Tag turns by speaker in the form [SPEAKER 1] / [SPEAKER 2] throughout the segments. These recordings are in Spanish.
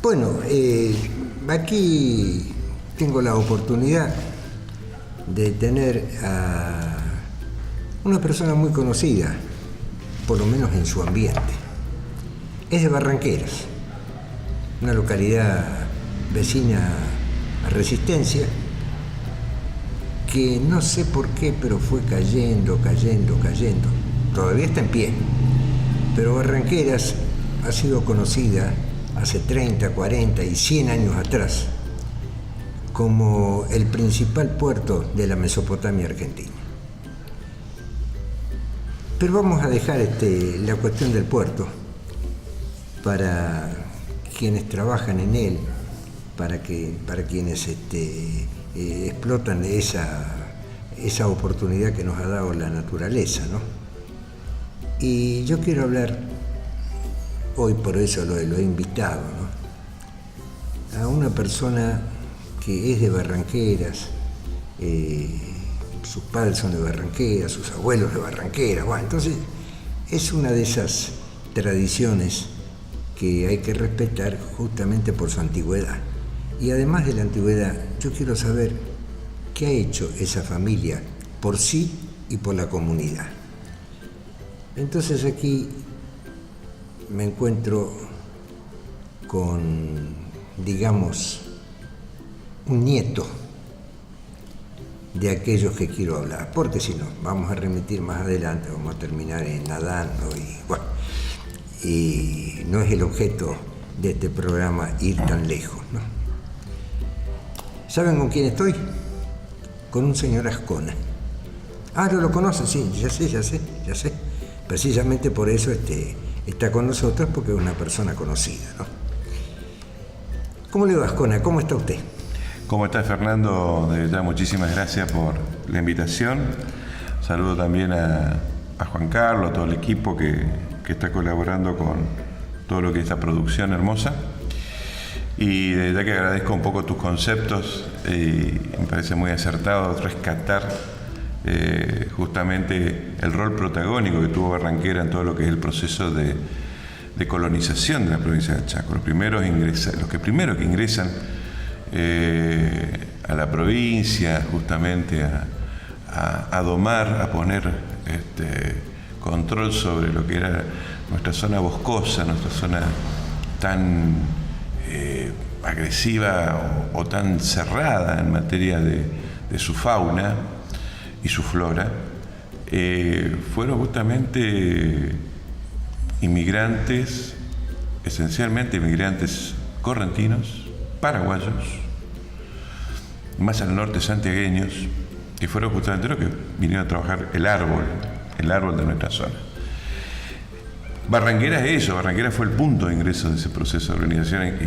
[SPEAKER 1] Bueno, aquí tengo la oportunidad de tener a una persona muy conocida, por lo menos en su ambiente. Es de Barranqueras, una localidad vecina a Resistencia, que no sé por qué, pero fue cayendo. Todavía está en pie, pero Barranqueras ha sido conocida hace 30, 40 y 100 años atrás como el principal puerto de la Mesopotamia argentina. Pero vamos a dejar la cuestión del puerto para quienes trabajan en él, para quienes explotan esa oportunidad que nos ha dado la naturaleza, ¿no? Y yo quiero hablar hoy, por eso lo he invitado, ¿no?, a una persona que es de Barranqueras, sus padres son de Barranqueras, sus abuelos de Barranqueras. Bueno, entonces es una de esas tradiciones que hay que respetar justamente por su antigüedad. Y además de la antigüedad, yo quiero saber qué ha hecho esa familia por sí y por la comunidad. Entonces aquí me encuentro con, digamos, un nieto de aquellos que quiero hablar, porque si no, vamos a remitir más adelante, vamos a terminar nadando y bueno, y no es el objeto de este programa ir tan lejos, ¿no? ¿Saben con quién estoy? Con un señor Ascona. Ah, ¿no lo conocen? Sí, ya sé. Precisamente por eso está con nosotros, porque es una persona conocida, ¿no? ¿Cómo le va, Ascona? ¿Cómo está usted?
[SPEAKER 2] ¿Cómo está, Fernando? De verdad, muchísimas gracias por la invitación. Saludo también a Juan Carlos, a todo el equipo que está colaborando con todo lo que es esta producción hermosa. Y de verdad que agradezco un poco tus conceptos y me parece muy acertado rescatar justamente el rol protagónico que tuvo Barranquera en todo lo que es el proceso de colonización de la provincia del Chaco. Los que primero que ingresan a la provincia justamente a domar, a poner control sobre lo que era nuestra zona boscosa, nuestra zona tan agresiva o tan cerrada en materia de su fauna y su flora, fueron justamente inmigrantes, esencialmente inmigrantes correntinos, paraguayos, más al norte santiagueños, que fueron justamente los que vinieron a trabajar el árbol de nuestra zona. Barranquera es eso, Barranquera fue el punto de ingreso de ese proceso de organización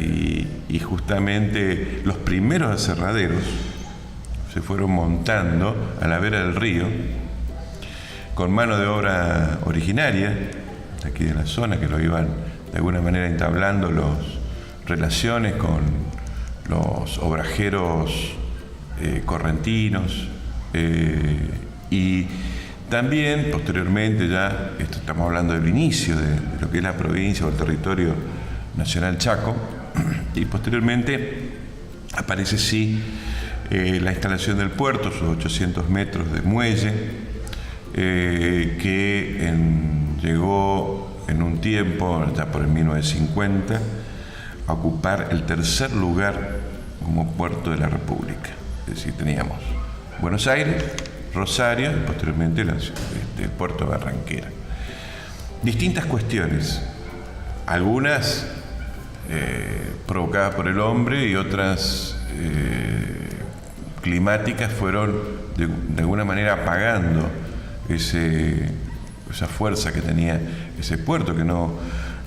[SPEAKER 2] y justamente los primeros aserraderos se fueron montando a la vera del río con mano de obra originaria de aquí de la zona, que lo iban de alguna manera entablando las relaciones con los obrajeros correntinos y también posteriormente ya, estamos hablando del inicio de lo que es la provincia o el territorio nacional Chaco, y posteriormente aparece sí la instalación del puerto, sus 800 metros de muelle, que llegó en un tiempo, ya por el 1950, a ocupar el tercer lugar como puerto de la República. Es decir, teníamos Buenos Aires, Rosario y posteriormente el puerto de Barranquera. Distintas cuestiones, algunas provocadas por el hombre y otras climáticas, fueron de alguna manera apagando esa fuerza que tenía ese puerto, que no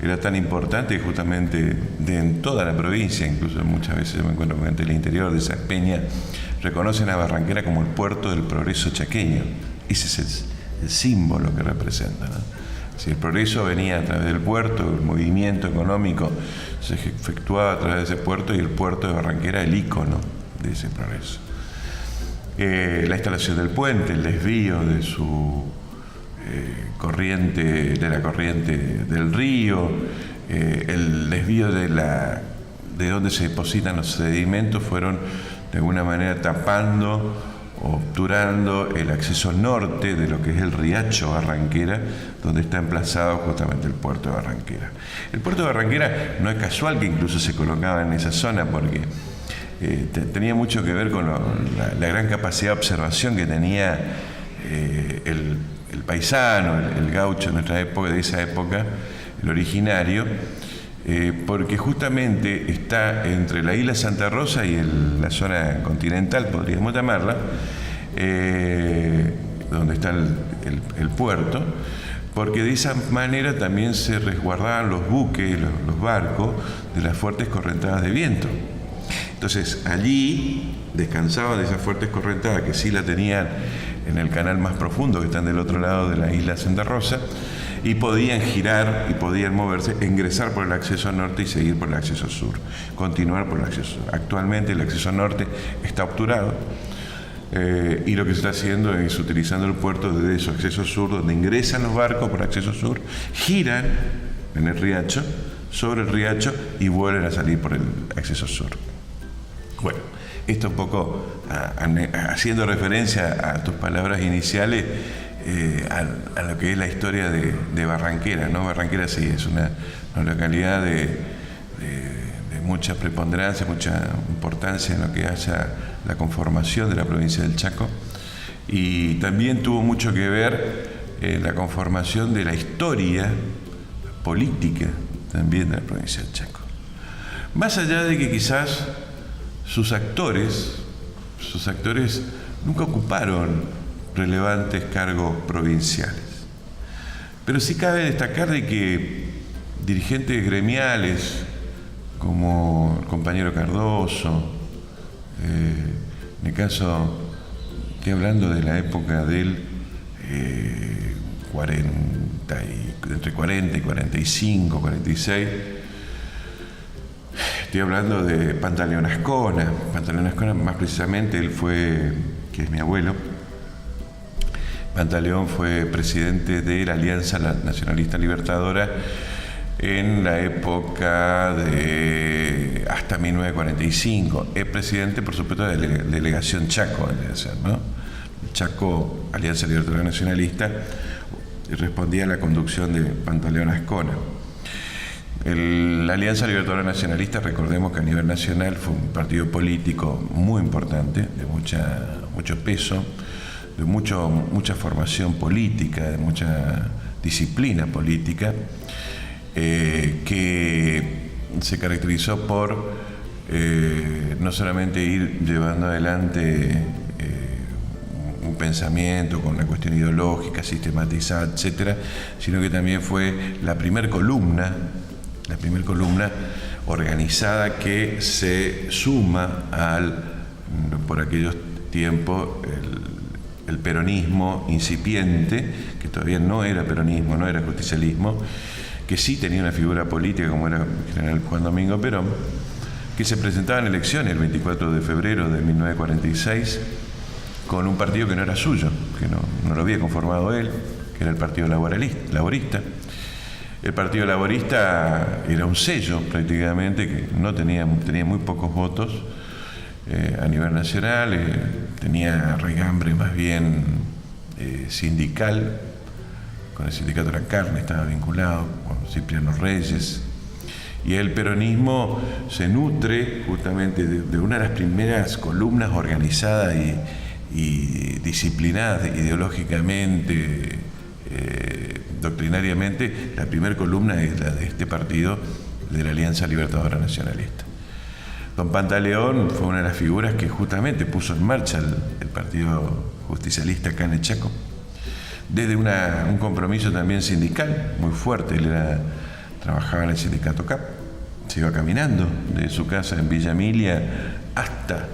[SPEAKER 2] era tan importante, justamente en toda la provincia. Incluso muchas veces yo me encuentro con gente del interior de esa peña, reconocen a Barranquera como el puerto del progreso chaqueño. Ese es el símbolo que representa, ¿no? Si el progreso venía a través del puerto, el movimiento económico se efectuaba a través de ese puerto, y el puerto de Barranquera el ícono de ese progreso. La instalación del puente, el desvío de su corriente, de la corriente del río, el desvío de de donde se depositan los sedimentos fueron de alguna manera tapando o obturando el acceso norte de lo que es el riacho Barranquera, donde está emplazado justamente el puerto de Barranquera. El puerto de Barranquera no es casual que incluso se colocaba en esa zona, porque tenía mucho que ver con la gran capacidad de observación que tenía el paisano, el gaucho de nuestra época, de esa época, el originario, porque justamente está entre la isla Santa Rosa y la zona continental, podríamos llamarla, donde está el puerto, porque de esa manera también se resguardaban los buques, los barcos, de las fuertes correntadas de viento. Entonces allí descansaban de esas fuertes correntadas, que sí la tenían en el canal más profundo, que están del otro lado de la isla Santa Rosa, y podían girar y podían moverse, ingresar por el acceso norte y seguir por el acceso sur, continuar por el acceso sur. Actualmente el acceso norte está obturado, y lo que se está haciendo es utilizando el puerto desde su acceso sur, donde ingresan los barcos por acceso sur, giran en el riacho, sobre el riacho, y vuelven a salir por el acceso sur. Bueno, esto un poco haciendo referencia a tus palabras iniciales, a lo que es la historia de Barranquera, ¿no? Barranquera sí es una localidad de mucha preponderancia, mucha importancia en lo que haya la conformación de la provincia del Chaco, y también tuvo mucho que ver la conformación de la historia política también de la provincia del Chaco. Más allá de que quizás sus actores nunca ocuparon relevantes cargos provinciales. Pero sí cabe destacar de que dirigentes gremiales como el compañero Cardoso, en el caso, estoy hablando de la época del entre 40 y 45, 46, estoy hablando de Pantaleón Ascona. Pantaleón Ascona, más precisamente, él fue, que es mi abuelo, Pantaleón fue presidente de la Alianza Nacionalista Libertadora en la época de hasta 1945. Es presidente, por supuesto, de la delegación Chaco, ¿no? Chaco, Alianza Libertadora Nacionalista, respondía a la conducción de Pantaleón Ascona. La Alianza Libertadora Nacionalista, recordemos que a nivel nacional fue un partido político muy importante, de mucho peso, de mucha formación política, de mucha disciplina política, que se caracterizó por no solamente ir llevando adelante un pensamiento con una cuestión ideológica, sistematizada, etcétera, sino que también fue la primer columna organizada que se suma por aquellos tiempos, el peronismo incipiente, que todavía no era peronismo, no era justicialismo, que sí tenía una figura política como era el general Juan Domingo Perón, que se presentaba en elecciones el 24 de febrero de 1946 con un partido que no era suyo, que no lo había conformado él, que era el Partido Laborista. El Partido Laborista era un sello prácticamente, que tenía muy pocos votos a nivel nacional, tenía regambre más bien sindical, con el sindicato de la carne estaba vinculado, con Cipriano Reyes, y el peronismo se nutre justamente de una de las primeras columnas organizadas y disciplinadas ideológicamente, doctrinariamente. La primera columna es la de este partido, de la Alianza Libertadora Nacionalista. Don Pantaleón fue una de las figuras que justamente puso en marcha el Partido Justicialista acá en el Chaco, desde un compromiso también sindical muy fuerte. Él trabajaba en el sindicato CAP, se iba caminando de su casa en Villa Emilia hasta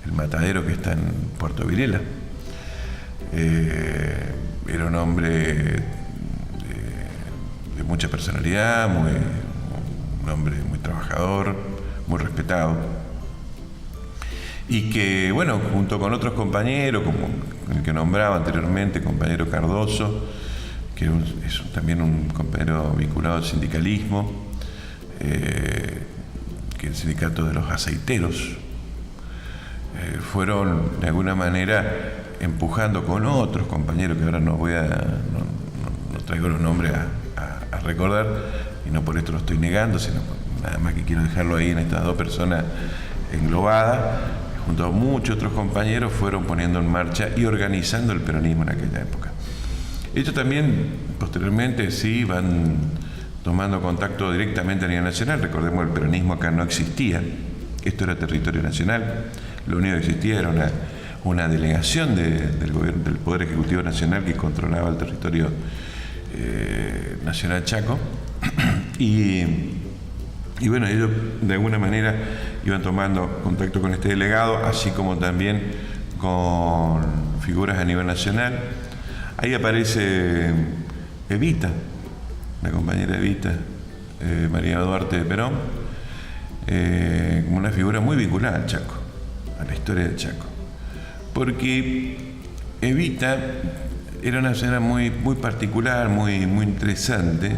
[SPEAKER 2] el matadero que está en Puerto Virela. Era un hombre de mucha personalidad, un hombre muy trabajador, muy respetado, y que, bueno, junto con otros compañeros, como el que nombraba anteriormente, compañero Cardoso, que es también un compañero vinculado al sindicalismo, que el sindicato de los aceiteros, fueron de alguna manera empujando con otros compañeros, que ahora no traigo los nombres a recordar, y no por esto lo estoy negando, sino nada más que quiero dejarlo ahí en estas dos personas englobadas, junto a muchos otros compañeros, fueron poniendo en marcha y organizando el peronismo en aquella época. Ellos también, posteriormente, sí van tomando contacto directamente a nivel nacional. Recordemos, el peronismo acá no existía, esto era territorio nacional, lo único que existía era una delegación del gobierno, del Poder Ejecutivo Nacional, que controlaba el territorio nacional chaco, y bueno, ellos de alguna manera iban tomando contacto con este delegado, así como también con figuras a nivel nacional. Ahí aparece Evita, la compañera Evita, María Duarte de Perón, como una figura muy vinculada al Chaco, a la historia del Chaco. Porque Evita era una señora muy particular, muy interesante,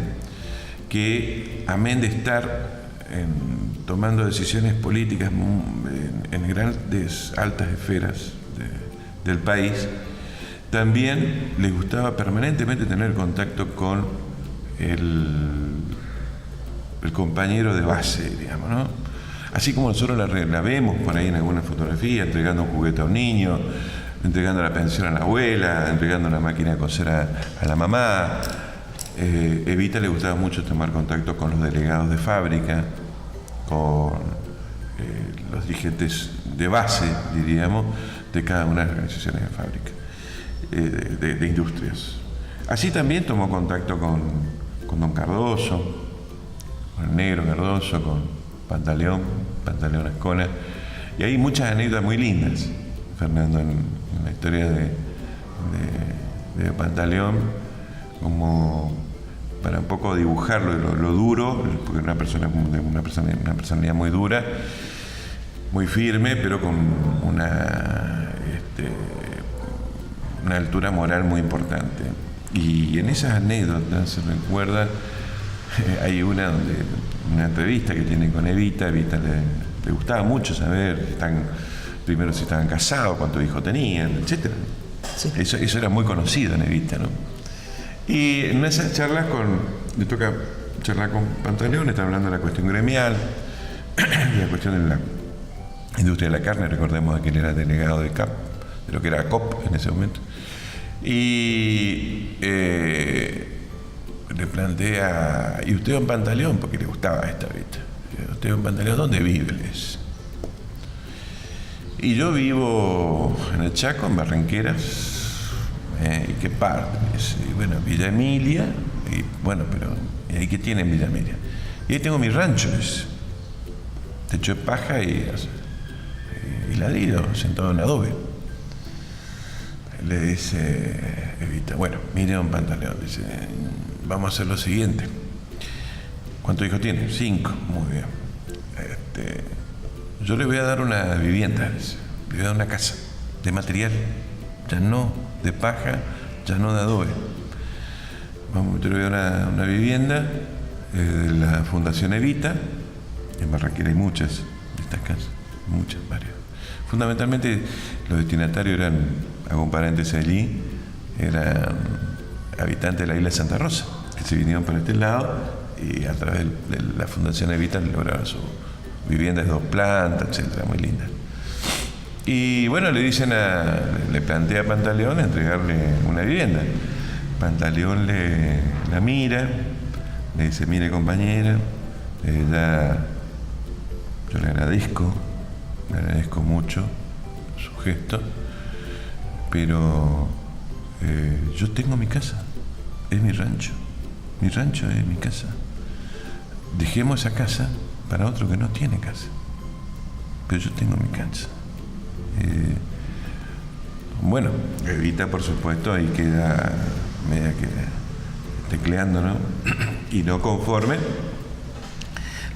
[SPEAKER 2] que amén de estar tomando decisiones políticas en grandes, altas esferas del país, también le gustaba permanentemente tener contacto con el compañero de base, digamos, ¿no? Así como nosotros la vemos por ahí en alguna fotografía, entregando un juguete a un niño, entregando la pensión a la abuela, entregando una máquina de coser a la mamá. Evita le gustaba mucho tomar contacto con los delegados de fábrica, con los dirigentes de base, diríamos, de cada una de las organizaciones de fábrica, de industrias. Así también tomó contacto con don Cardoso, con el negro Cardoso, con Pantaleón Ascona, y hay muchas anécdotas muy lindas, Fernando, en la historia de Pantaleón, como para un poco dibujarlo, lo duro, porque una personalidad muy dura, muy firme, pero con una altura moral muy importante. Y en esas anécdotas se recuerda, hay una entrevista que tiene con Evita. Evita le gustaba mucho saber primero si estaban casados, cuántos hijos tenían, etc. Sí. Eso era muy conocido en Evita, ¿no? Y en esas charlas le toca charlar con Pantaleón, está hablando de la cuestión gremial, y la cuestión de la industria de la carne. Recordemos que él era delegado de CAP, de lo que era COP en ese momento. Y le plantea, ¿y usted, don Pantaleón? Porque le gustaba esta Evita. ¿Usted, don Pantaleón, dónde vive? Y yo vivo en el Chaco, en Barranqueras. ¿Y qué parte? Y bueno, Villa Emilia, y bueno, pero ¿y ahí qué tiene en Villa Emilia? Y ahí tengo mi rancho, techo de paja y ladrillo, sentado en adobe. Le dice Evita, bueno, mire, don Pantaleón, dice, vamos a hacer lo siguiente. ¿Cuántos hijos tiene? 5, muy bien. Yo le voy a dar una vivienda, dice. Le voy a dar una casa de material, ya no de paja, ya no de adobe. Yo le voy a dar una vivienda de la Fundación Evita. En Barranquilla hay muchas de estas casas, varias. Fundamentalmente los destinatarios eran, hago un paréntesis allí, eran habitantes de la isla de Santa Rosa, que se vinieron para este lado y a través de la Fundación Evita lograron su vivienda de 2 plantas, etcétera, muy linda. Y bueno, le plantea a Pantaleón entregarle una vivienda. Pantaleón la mira, le dice, mire, compañera, yo le agradezco mucho su gesto, pero yo tengo mi casa, es mi rancho es mi casa. Dejemos esa casa para otro que no tiene casa, pero yo tengo mi casa. Bueno, Evita, por supuesto, ahí queda media que tecleando, ¿no? Y no conforme,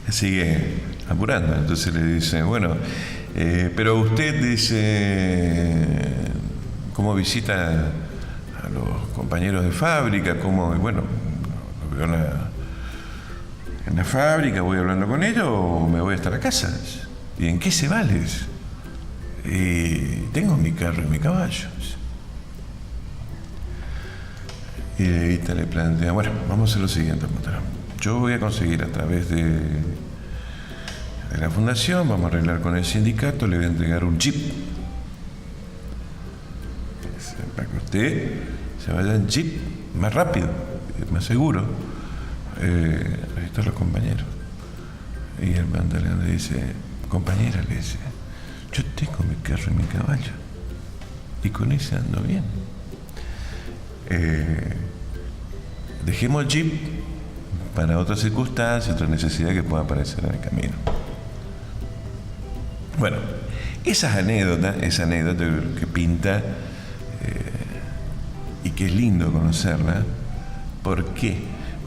[SPEAKER 2] le sigue apurando. Entonces le dice, bueno, pero usted dice, ¿cómo visita a los compañeros de fábrica? ¿Cómo? Y bueno, lo veo en la fábrica, voy hablando con ellos o me voy hasta la casa. ¿Y en qué se vale? Tengo mi carro y mi caballo. Y Evita le plantea, bueno, vamos a hacer lo siguiente, yo voy a conseguir a través de la fundación, vamos a arreglar con el sindicato, le voy a entregar un chip para que usted se vaya en chip más rápido, más seguro, registrar a los compañeros. Y el Pantaleón le dice, compañera, le dice, yo tengo mi carro y mi caballo y con ese ando bien. Dejemos el jeep para otras circunstancias, otra necesidad que pueda aparecer en el camino. Bueno, esa anécdota que pinta y que es lindo conocerla. ¿Por qué?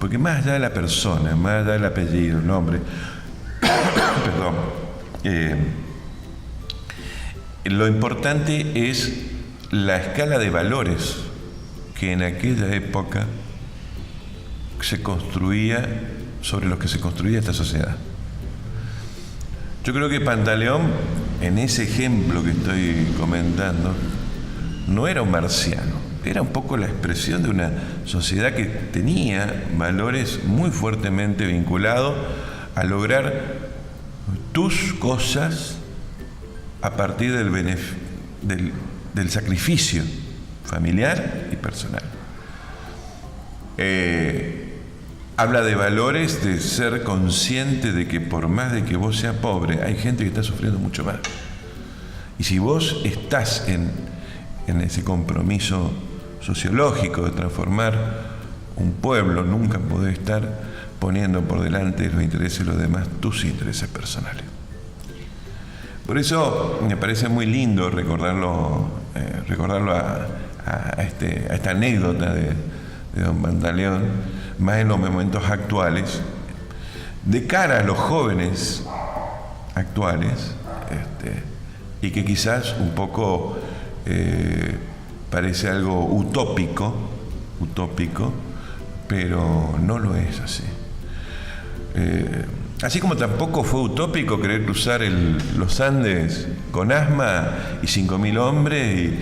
[SPEAKER 2] Porque más allá de la persona, más allá del apellido, el nombre, perdón, lo importante es la escala de valores que en aquella época se construía, sobre los que se construía esta sociedad. Yo creo que Pantaleón, en ese ejemplo que estoy comentando, no era un marciano, era un poco la expresión de una sociedad que tenía valores muy fuertemente vinculados a lograr tus cosas a partir del sacrificio familiar y personal. Habla de valores, de ser consciente de que por más de que vos seas pobre, hay gente que está sufriendo mucho más. Y si vos estás en ese compromiso sociológico de transformar un pueblo, nunca podés estar poniendo por delante los intereses de los demás, tus intereses personales. Por eso me parece muy lindo recordarlo a esta anécdota de don Pantaleón, más en los momentos actuales, de cara a los jóvenes actuales, y que quizás un poco parece algo utópico, pero no lo es así. Así como tampoco fue utópico querer cruzar los Andes con asma y 5.000 hombres y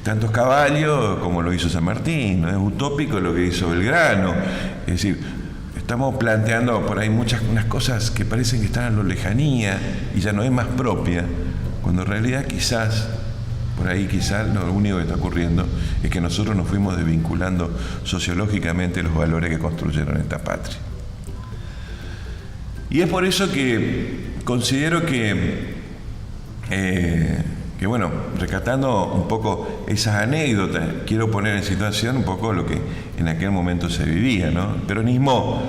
[SPEAKER 2] tantos caballos como lo hizo San Martín, no es utópico lo que hizo Belgrano. Es decir, estamos planteando por ahí unas cosas que parecen que están a lo lejanía y ya no es más propia, cuando en realidad quizás lo único que está ocurriendo es que nosotros nos fuimos desvinculando sociológicamente los valores que construyeron esta patria. Y es por eso que considero que bueno, rescatando un poco esas anécdotas, quiero poner en situación un poco lo que en aquel momento se vivía, ¿no? El peronismo,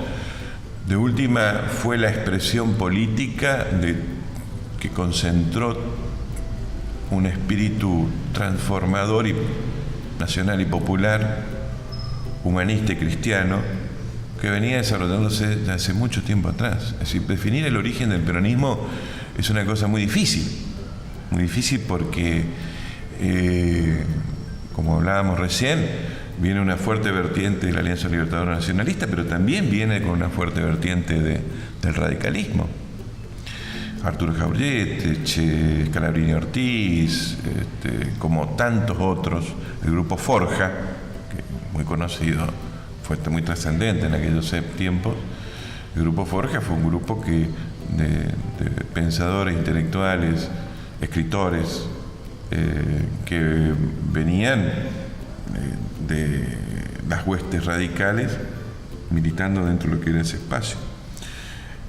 [SPEAKER 2] de última, fue la expresión política que concentró un espíritu transformador y nacional y popular, humanista y cristiano, que venía desarrollándose desde hace mucho tiempo atrás. Es decir, definir el origen del peronismo es una cosa muy difícil porque, como hablábamos recién, viene una fuerte vertiente de la Alianza Libertadora Nacionalista, pero también viene con una fuerte vertiente del radicalismo. Arturo Jauretche, Scalabrini Ortiz, como tantos otros, el grupo Forja, que muy conocido, fue muy trascendente en aquellos tiempos. El grupo Forja fue un grupo de pensadores, intelectuales, escritores que venían de las huestes radicales militando dentro de lo que era ese espacio.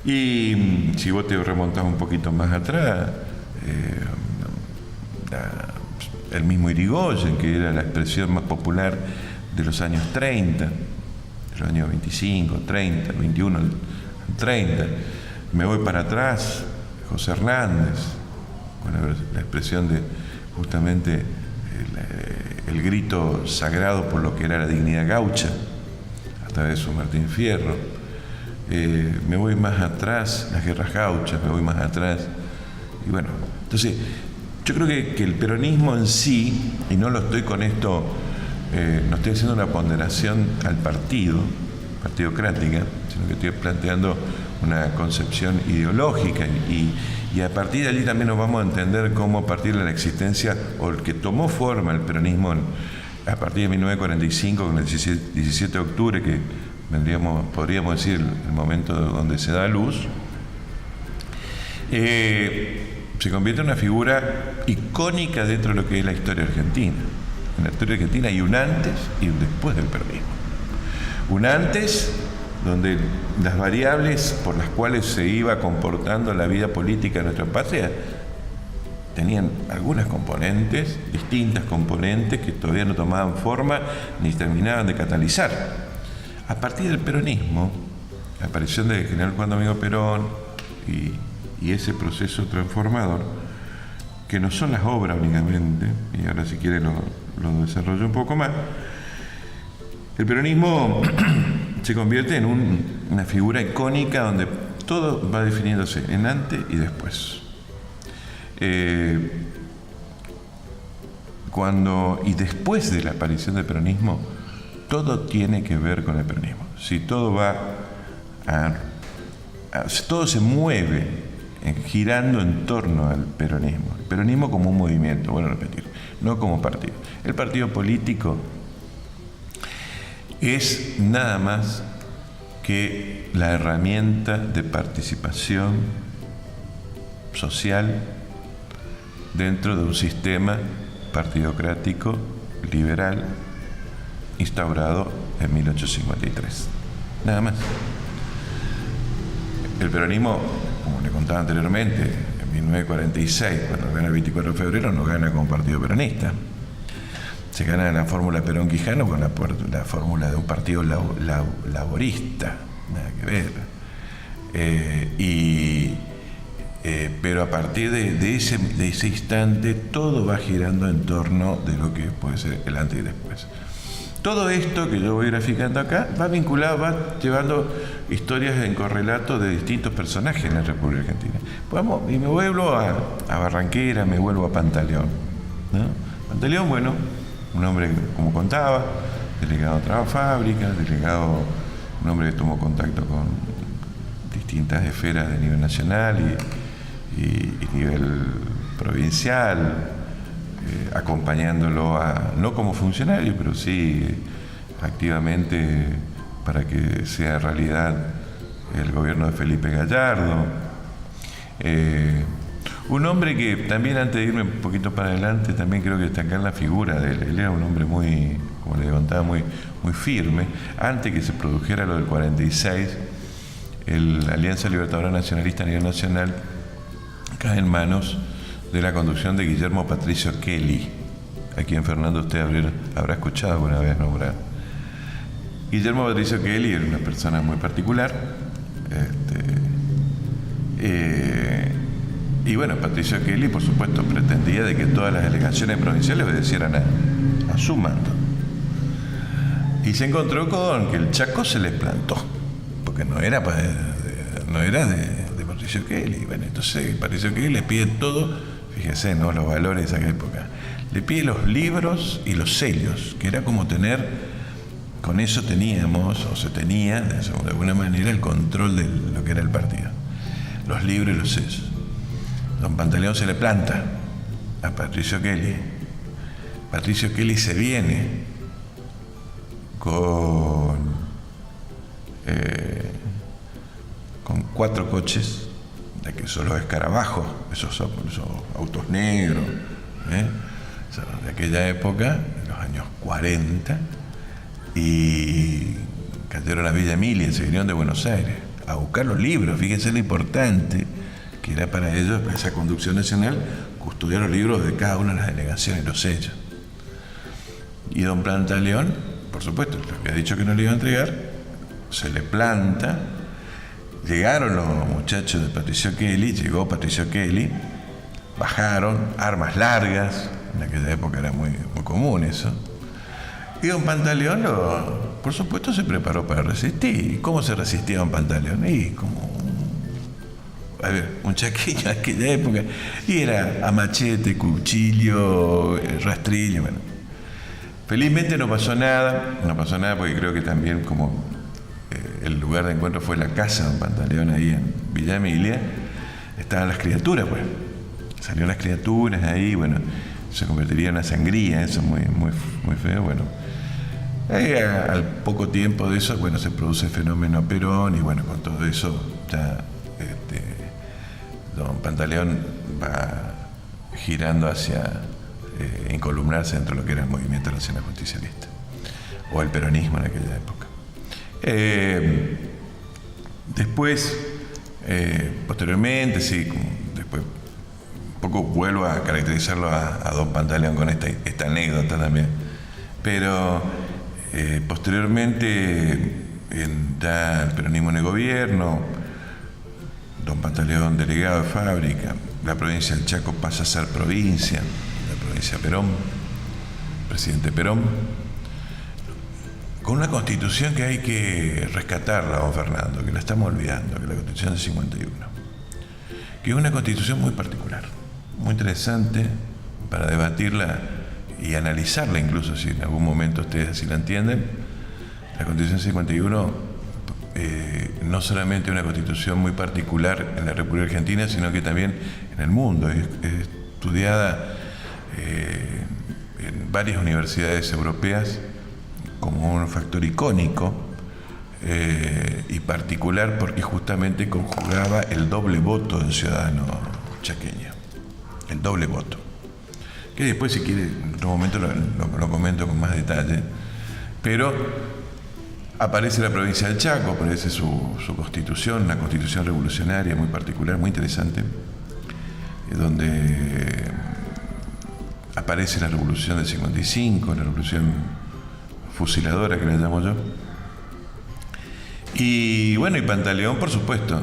[SPEAKER 2] Y si vos te remontás un poquito más atrás, el mismo Irigoyen, que era la expresión más popular de los años 30, de los años 25, 30, 21, 30. Me voy para atrás, José Hernández, con la expresión de justamente el grito sagrado por lo que era la dignidad gaucha, a través de su Martín Fierro. Me voy más atrás, las guerras gauchas, me voy más atrás. Y bueno, entonces, yo creo que el peronismo en sí, y no lo estoy con esto, no estoy haciendo una ponderación al partido, partidocrática, sino que estoy planteando una concepción ideológica y a partir de allí también nos vamos a entender cómo a partir de la existencia o el que tomó forma el peronismo a partir de 1945 con el 17 de octubre que podríamos decir el momento donde se da luz, se convierte en una figura icónica dentro de lo que es la historia argentina. En la historia argentina hay un antes y un después del peronismo. Un antes donde las variables por las cuales se iba comportando la vida política de nuestra patria tenían algunas componentes, distintas componentes que todavía no tomaban forma ni terminaban de catalizar. A partir del peronismo, la aparición del general Juan Domingo Perón y ese proceso transformador, que no son las obras únicamente, y ahora si quiere lo desarrollo un poco más, el peronismo se convierte en una figura icónica donde todo va definiéndose en antes y después. Y después de la aparición del peronismo, todo tiene que ver con el peronismo. Si todo todo se mueve girando en torno al peronismo. El peronismo como un movimiento, bueno repetir, no como partido. El partido político es nada más que la herramienta de participación social dentro de un sistema partidocrático liberal instaurado en 1853. Nada más. El peronismo, como le contaba anteriormente, en 1946, cuando gana el 24 de febrero, no gana como partido peronista. Se gana la fórmula Perón-Quijano con la fórmula de un partido laborista, nada que ver. Pero a partir de ese instante, todo va girando en torno de lo que puede ser el antes y después. Todo esto que yo voy graficando acá va vinculado, va llevando historias en correlato de distintos personajes en la República Argentina. Y me vuelvo a Barranquera, me vuelvo a Pantaleón, ¿no? Pantaleón, bueno, un hombre, como contaba, delegado a Trabajo Fábrica, un hombre que tomó contacto con distintas esferas de nivel nacional y nivel provincial, acompañándolo no como funcionario, pero sí activamente para que sea realidad el gobierno de Felipe Gallardo. Un hombre que también, antes de irme un poquito para adelante, también creo que destacar la figura de él. Él era un hombre muy, como le contaba, muy firme. Antes que se produjera lo del 46, la Alianza Libertadora Nacionalista a nivel nacional cae en manos de la conducción de Guillermo Patricio Kelly, a quien Fernando usted habrá escuchado alguna vez nombrar. Guillermo Patricio Kelly era una persona muy particular, y bueno, Patricio Kelly, por supuesto, pretendía de que todas las delegaciones provinciales obedecieran a su mando. Y se encontró con que el Chaco se le plantó, porque no era de Patricio Kelly. Bueno, entonces Patricio Kelly le pide todo, fíjese, ¿no?, los valores de aquella época. Le pide los libros y los sellos, que era como tener, con eso teníamos, o se tenía, de alguna manera, el control de lo que era el partido. Los libros y los sellos. Don Pantaleón se le planta a Patricio Kelly. Patricio Kelly se viene con 4 coches, de que son los escarabajos, esos autos negros, de aquella época, en los años 40, y cayeron a Villa Emilia, se vinieron de Buenos Aires a buscar los libros. Fíjense lo importante que era para ellos, para esa conducción nacional, custodiar los libros de cada una de las delegaciones, los sellos. Y don Pantaleón, por supuesto, le había dicho que no le iba a entregar, se le planta. Llegaron los muchachos de Patricio Kelly, llegó Patricio Kelly, bajaron, armas largas, en aquella época era muy, muy común eso. Y don Pantaleón, por supuesto, se preparó para resistir. ¿Y cómo se resistía don Pantaleón? Y como un chaqueño de aquella época, y era a machete, cuchillo, rastrillo. Bueno, felizmente no pasó nada porque creo que también como el lugar de encuentro fue la casa de don Pantaleón ahí en Villa Emilia, estaban las criaturas, pues. Salieron las criaturas ahí, bueno, se convertiría en una sangría, eso muy, muy, muy feo, bueno. Al poco tiempo de eso, bueno, se produce el fenómeno Perón y bueno, con todo eso ya don Pantaleón va girando hacia encolumnarse dentro de lo que era el movimiento nacional justicialista o el peronismo en aquella época. Después, posteriormente, sí, después un poco vuelvo a caracterizarlo a don Pantaleón con esta anécdota también, pero posteriormente, ya el peronismo en el gobierno, don Pantaleón delegado de fábrica, la provincia del Chaco pasa a ser provincia, la provincia de Perón, presidente Perón, con una constitución que hay que rescatarla, don Fernando, que la estamos olvidando, que es la constitución del 51, que es una constitución muy particular, muy interesante para debatirla y analizarla incluso, si en algún momento ustedes así la entienden. La Constitución 51 no solamente una constitución muy particular en la República Argentina, sino que también en el mundo. Es estudiada en varias universidades europeas como un factor icónico y particular porque justamente conjugaba el doble voto del ciudadano chaqueño, el doble voto. Que después, si quiere, en otro momento lo comento con más detalle, pero aparece la provincia del Chaco, aparece su constitución, una constitución revolucionaria muy particular, muy interesante, donde aparece la revolución del 55, la revolución fusiladora que la llamo yo. Y bueno, y Pantaleón, por supuesto,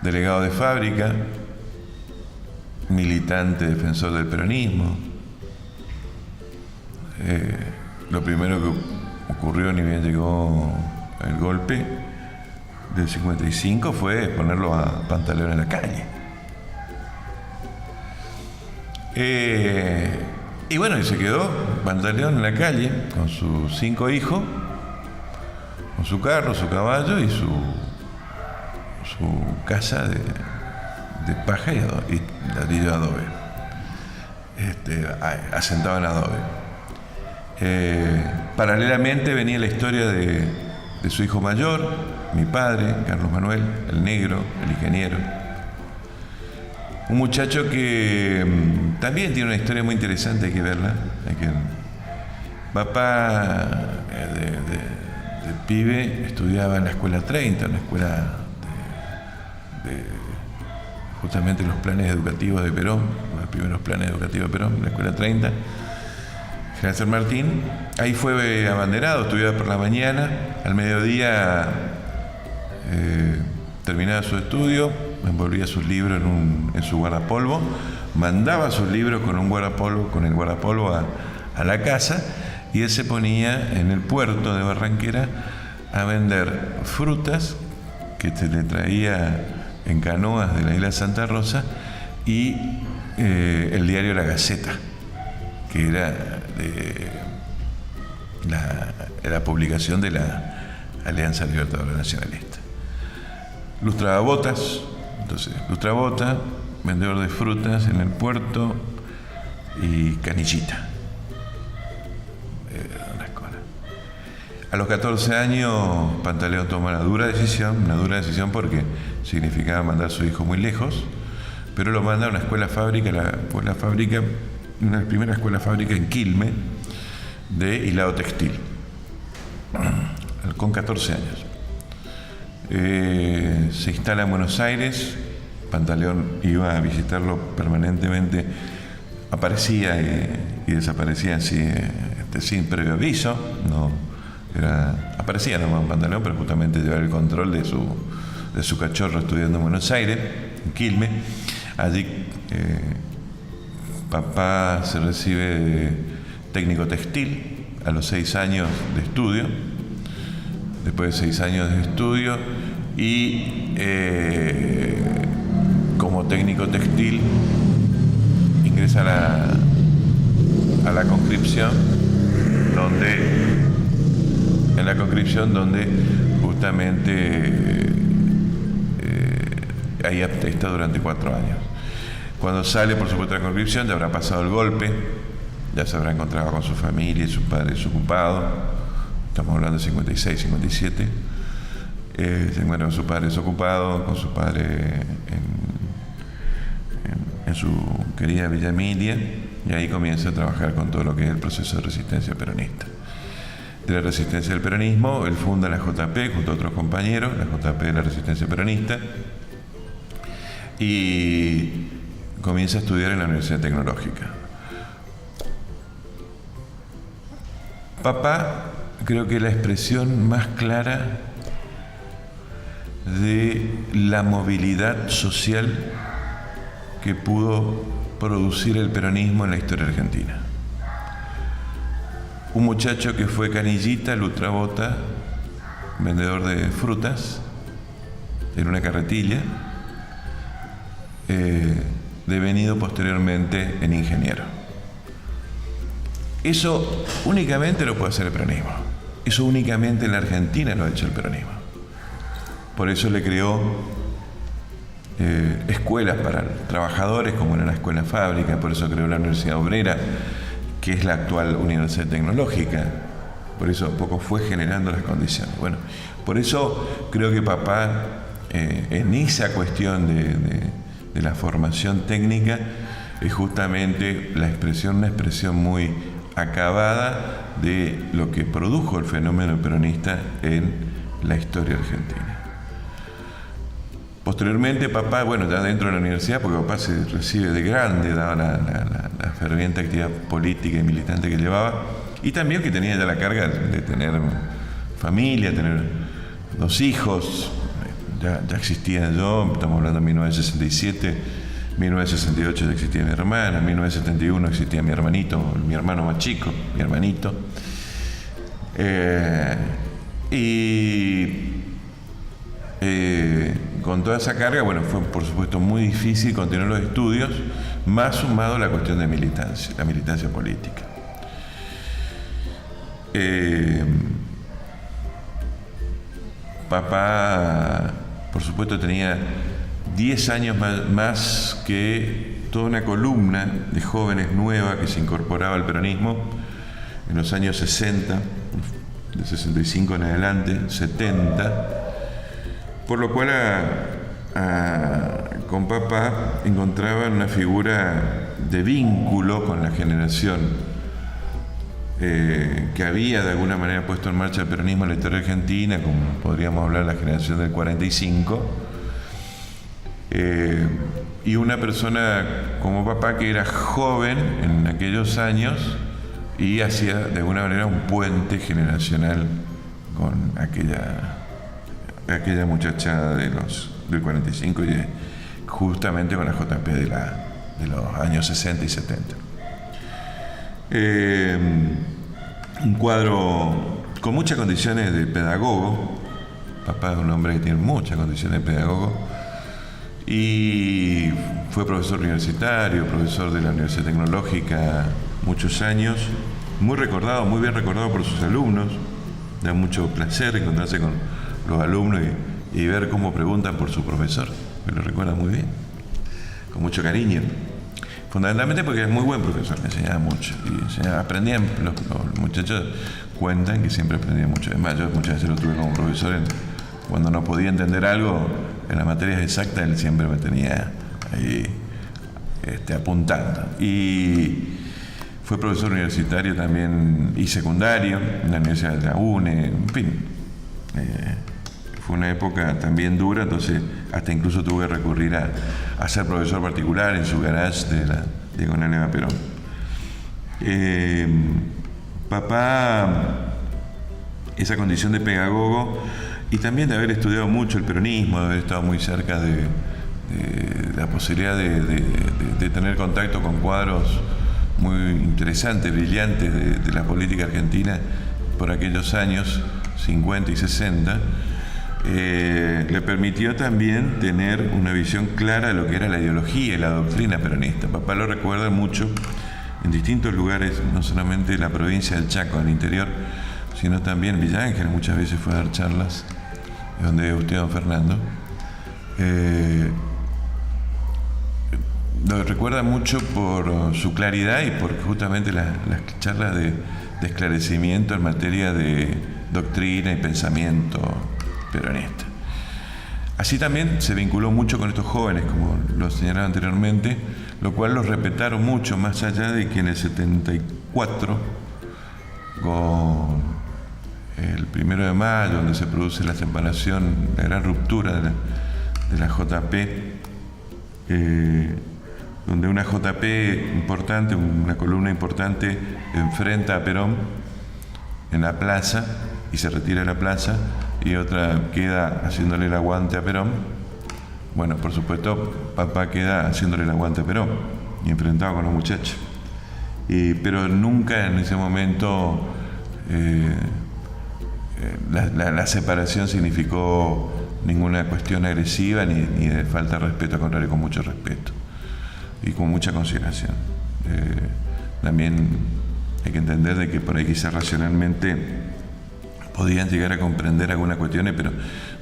[SPEAKER 2] delegado de fábrica, militante, defensor del peronismo. Lo primero que ocurrió ni bien llegó el golpe del 55 fue ponerlo a Pantaleón en la calle. Y bueno, y se quedó Pantaleón en la calle con sus 5 hijos, con su carro, su caballo y su casa de paja y ladrillo de adobe, asentado en adobe. Paralelamente venía la historia de su hijo mayor, mi padre, Carlos Manuel, el negro, el ingeniero. Un muchacho que también tiene una historia muy interesante, hay que verla. Papá de pibe estudiaba en la escuela 30, en la escuela justamente los planes educativos de Perón, los primeros planes educativos de Perón, la escuela 30, General San Martín. Ahí fue abanderado, estudiaba por la mañana, al mediodía terminaba su estudio, envolvía sus libros en su guardapolvo, mandaba sus libros con el guardapolvo a la casa, y él se ponía en el puerto de Barranquera a vender frutas que se le traía en canoas de la isla de Santa Rosa y el diario La Gaceta, que era la publicación de la Alianza Libertadora Nacionalista. Lustraba botas, vendedor de frutas en el puerto y canillita. A los 14 años Pantaleón toma una dura decisión porque significaba mandar a su hijo muy lejos, pero lo manda a una escuela fábrica, una primera escuela fábrica en Quilmes de hilado textil, con 14 años. Se instala en Buenos Aires, Pantaleón iba a visitarlo permanentemente, aparecía y desaparecía así, sin previo aviso, aparecía nomás Pantaleón, pero justamente llevar el control de su cachorro estudiando en Buenos Aires, en Quilmes. Allí papá se recibe de técnico textil a los 6 años de estudio. Después de 6 años de estudio y como técnico textil ingresa a la conscripción, donde en la conscripción, donde justamente ahí está durante 4 años. Cuando sale, por supuesto, de la conscripción, ya habrá pasado el golpe, ya se habrá encontrado con su familia y su padre desocupado. Estamos hablando de 56, 57. Se encuentra con su padre desocupado, con su padre en su querida Villa Emilia, y ahí comienza a trabajar con todo lo que es el proceso de resistencia peronista. De la resistencia del peronismo, él funda la JP junto a otros compañeros, la JP de la resistencia peronista, y comienza a estudiar en la Universidad Tecnológica. Papá, creo que la expresión más clara de la movilidad social que pudo producir el peronismo en la historia argentina. Un muchacho que fue canillita, lutrabota, vendedor de frutas en una carretilla, devenido posteriormente en ingeniero. Eso únicamente lo puede hacer el peronismo. Eso únicamente en la Argentina lo ha hecho el peronismo. Por eso le creó escuelas para trabajadores, como era la Escuela Fábrica, por eso creó la Universidad Obrera, que es la actual Universidad Tecnológica. Por eso a poco fue generando las condiciones. Bueno, por eso creo que papá, en esa cuestión de la formación técnica, es justamente una expresión muy acabada de lo que produjo el fenómeno peronista en la historia argentina. Posteriormente, papá, bueno, ya dentro de la universidad, porque papá se recibe de grande, daba la ferviente actividad política y militante que llevaba, y también que tenía ya la carga de tener familia, tener 2 hijos. Ya existía yo, estamos hablando de 1967, 1968 ya existía mi hermana, en 1971 existía mi hermanito, mi hermano más chico, mi hermanito. Con toda esa carga, bueno, fue por supuesto muy difícil continuar los estudios, más sumado a la cuestión de militancia, la militancia política. Papá, por supuesto, tenía 10 años más que toda una columna de jóvenes nueva que se incorporaba al peronismo en los años 60, de 65 en adelante, 70, por lo cual con papá encontraban una figura de vínculo con la generación que había de alguna manera puesto en marcha el peronismo en la historia argentina, como podríamos hablar de la generación del 45, y una persona como papá que era joven en aquellos años y hacía de alguna manera un puente generacional con aquella muchachada del 45 y justamente con la JP de los años 60 y 70. Un cuadro con muchas condiciones de pedagogo. Papá es un hombre que tiene muchas condiciones de pedagogo y fue profesor universitario, profesor de la Universidad Tecnológica muchos años, muy bien recordado por sus alumnos. Da mucho placer encontrarse con los alumnos y ver cómo preguntan por su profesor, me lo recuerda muy bien, con mucho cariño. Fundamentalmente porque es muy buen profesor, me enseñaba mucho. Y aprendían, los muchachos cuentan que siempre aprendían mucho. Además, yo muchas veces lo tuve como profesor cuando no podía entender algo en las materias exactas, él siempre me tenía ahí apuntando. Y fue profesor universitario también y secundario en la Universidad de la UNE, en fin. Fue una época también dura, entonces hasta incluso tuve que recurrir a ser profesor particular en su garage de la Diagonal Eva Perón. Papá, esa condición de pedagogo y también de haber estudiado mucho el peronismo, de haber estado muy cerca de la posibilidad de tener contacto con cuadros muy interesantes, brillantes de la política argentina por aquellos años 50 y 60, le permitió también tener una visión clara de lo que era la ideología y la doctrina peronista. Papá lo recuerda mucho en distintos lugares, no solamente de la provincia del Chaco, del interior, sino también Villa Ángel muchas veces fue a dar charlas, donde usted, don Fernando. Lo recuerda mucho por su claridad y por justamente las charlas de esclarecimiento en materia de doctrina y pensamiento peronista. Así también se vinculó mucho con estos jóvenes, como lo señalaba anteriormente, lo cual los respetaron mucho, más allá de que en el 74, con el 1 de mayo, donde se produce la separación, la gran ruptura de la JP, donde una JP importante, una columna importante, enfrenta a Perón en la plaza y se retira de la plaza, y otra queda haciéndole el aguante a Perón. Bueno, por supuesto, papá queda haciéndole el aguante a Perón y enfrentado con los muchachos. Pero nunca en ese momento la separación significó ninguna cuestión agresiva ni de falta de respeto, al contrario, con mucho respeto y con mucha consideración. También hay que entender de que por ahí quizás racionalmente podían llegar a comprender algunas cuestiones, pero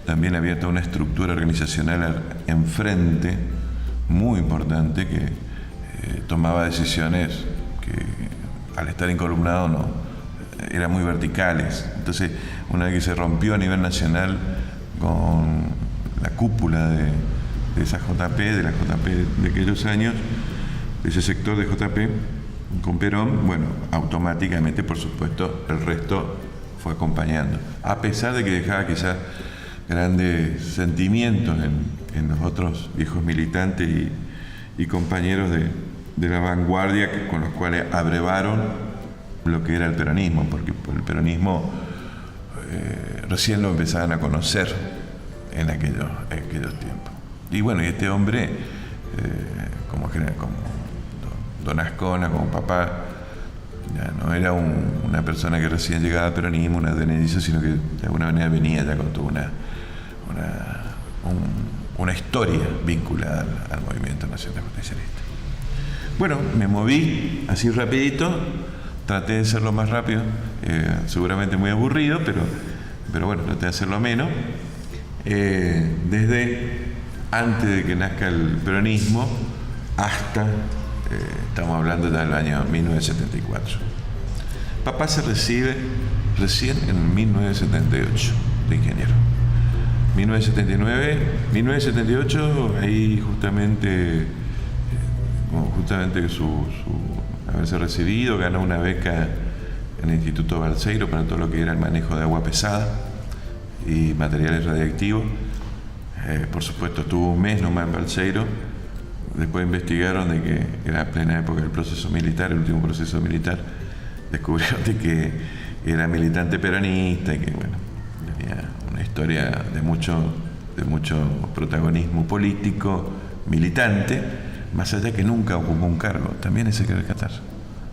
[SPEAKER 2] también había toda una estructura organizacional enfrente muy importante que tomaba decisiones que al estar encolumnado no eran muy verticales. Entonces, una vez que se rompió a nivel nacional con la cúpula de esa JP, de la JP de aquellos años, de ese sector de JP, con Perón, bueno, automáticamente, por supuesto, el resto fue acompañando, a pesar de que dejaba quizás grandes sentimientos en los otros viejos militantes y compañeros de la vanguardia con los cuales abrevaron lo que era el peronismo, porque el peronismo recién lo empezaban a conocer en aquellos tiempos. Y bueno, y este hombre, como don Ascona, como papá, ya no era una persona que recién llegaba al peronismo, una advenedizo, sino que de alguna manera venía ya con toda una historia vinculada al movimiento nacional justicialista. Bueno, me moví así rapidito, traté de hacerlo más rápido, seguramente muy aburrido, pero bueno, traté de hacerlo menos. Desde antes de que nazca el peronismo hasta, estamos hablando ya del año 1974. Papá se recibe recién en 1978 de ingeniero. 1978, ahí justamente su haberse recibido, ganó una beca en el Instituto Balseiro para todo lo que era el manejo de agua pesada y materiales radiactivos. Por supuesto, estuvo un mes nomás en Balseiro. Después investigaron de que era plena época del proceso militar, el último proceso militar. Descubrieron de que era militante peronista y que, bueno, tenía una historia de mucho protagonismo político, militante, más allá que nunca ocupó un cargo. También eso hay que rescatar.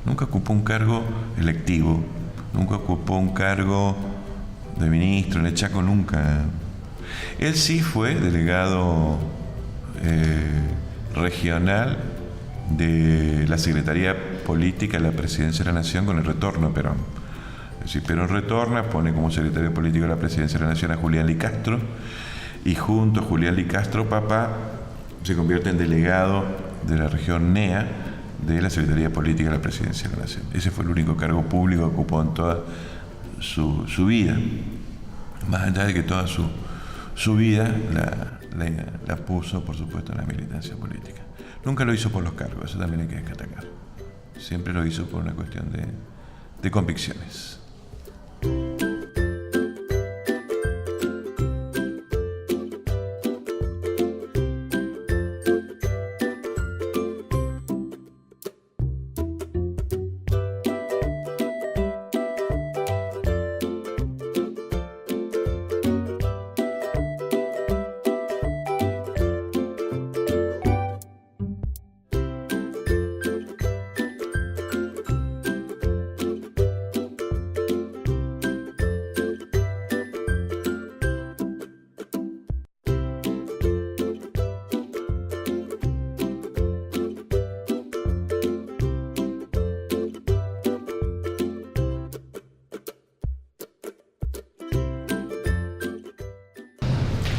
[SPEAKER 2] Nunca ocupó un cargo electivo, nunca ocupó un cargo de ministro en el Chaco, nunca. Él sí fue delegado regional de la Secretaría Política de la Presidencia de la Nación con el retorno de Perón. Es decir, Perón retorna, pone como secretario político de la Presidencia de la Nación a Julián Licastro, y junto a Julián Licastro, papá se convierte en delegado de la región NEA de la Secretaría Política de la Presidencia de la Nación. Ese fue el único cargo público que ocupó en toda su vida, más allá de que toda su vida la puso, por supuesto, en la militancia política. Nunca lo hizo por los cargos, eso también hay que destacar. Siempre lo hizo por una cuestión de convicciones.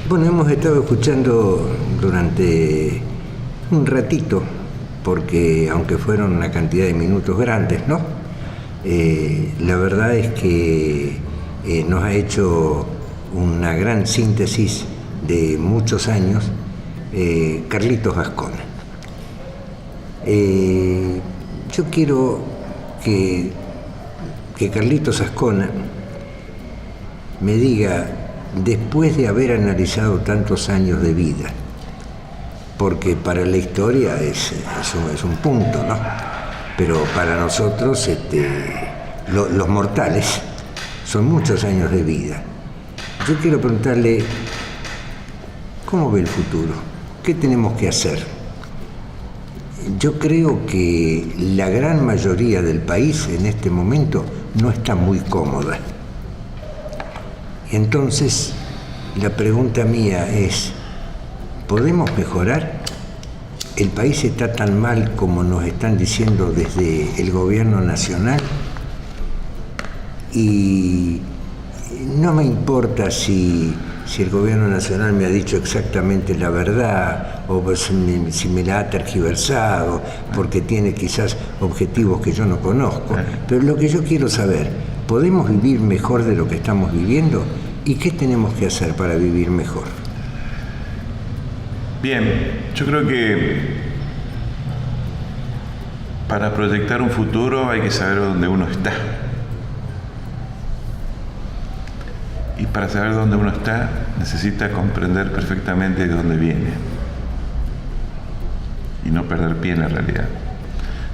[SPEAKER 1] Bueno, hemos estado escuchando durante un ratito, porque aunque fueron una cantidad de minutos grandes, ¿no? La verdad es que nos ha hecho una gran síntesis de muchos años Carlitos Ascona. Yo quiero que Carlitos Ascona me diga, después de haber analizado tantos años de vida, porque para la historia es un punto, ¿no? Pero para nosotros, los mortales, son muchos años de vida. Yo quiero preguntarle, ¿cómo ve el futuro? ¿Qué tenemos que hacer? Yo creo que la gran mayoría del país en este momento no está muy cómoda. Entonces, la pregunta mía es, ¿podemos mejorar? ¿El país está tan mal como nos están diciendo desde el gobierno nacional? Y no me importa si el gobierno nacional me ha dicho exactamente la verdad o si me la ha tergiversado porque tiene quizás objetivos que yo no conozco. Pero lo que yo quiero saber, ¿podemos vivir mejor de lo que estamos viviendo? ¿Y qué tenemos que hacer para vivir mejor?
[SPEAKER 2] Bien, yo creo que para proyectar un futuro hay que saber dónde uno está. Y para saber dónde uno está, necesita comprender perfectamente de dónde viene. Y no perder pie en la realidad.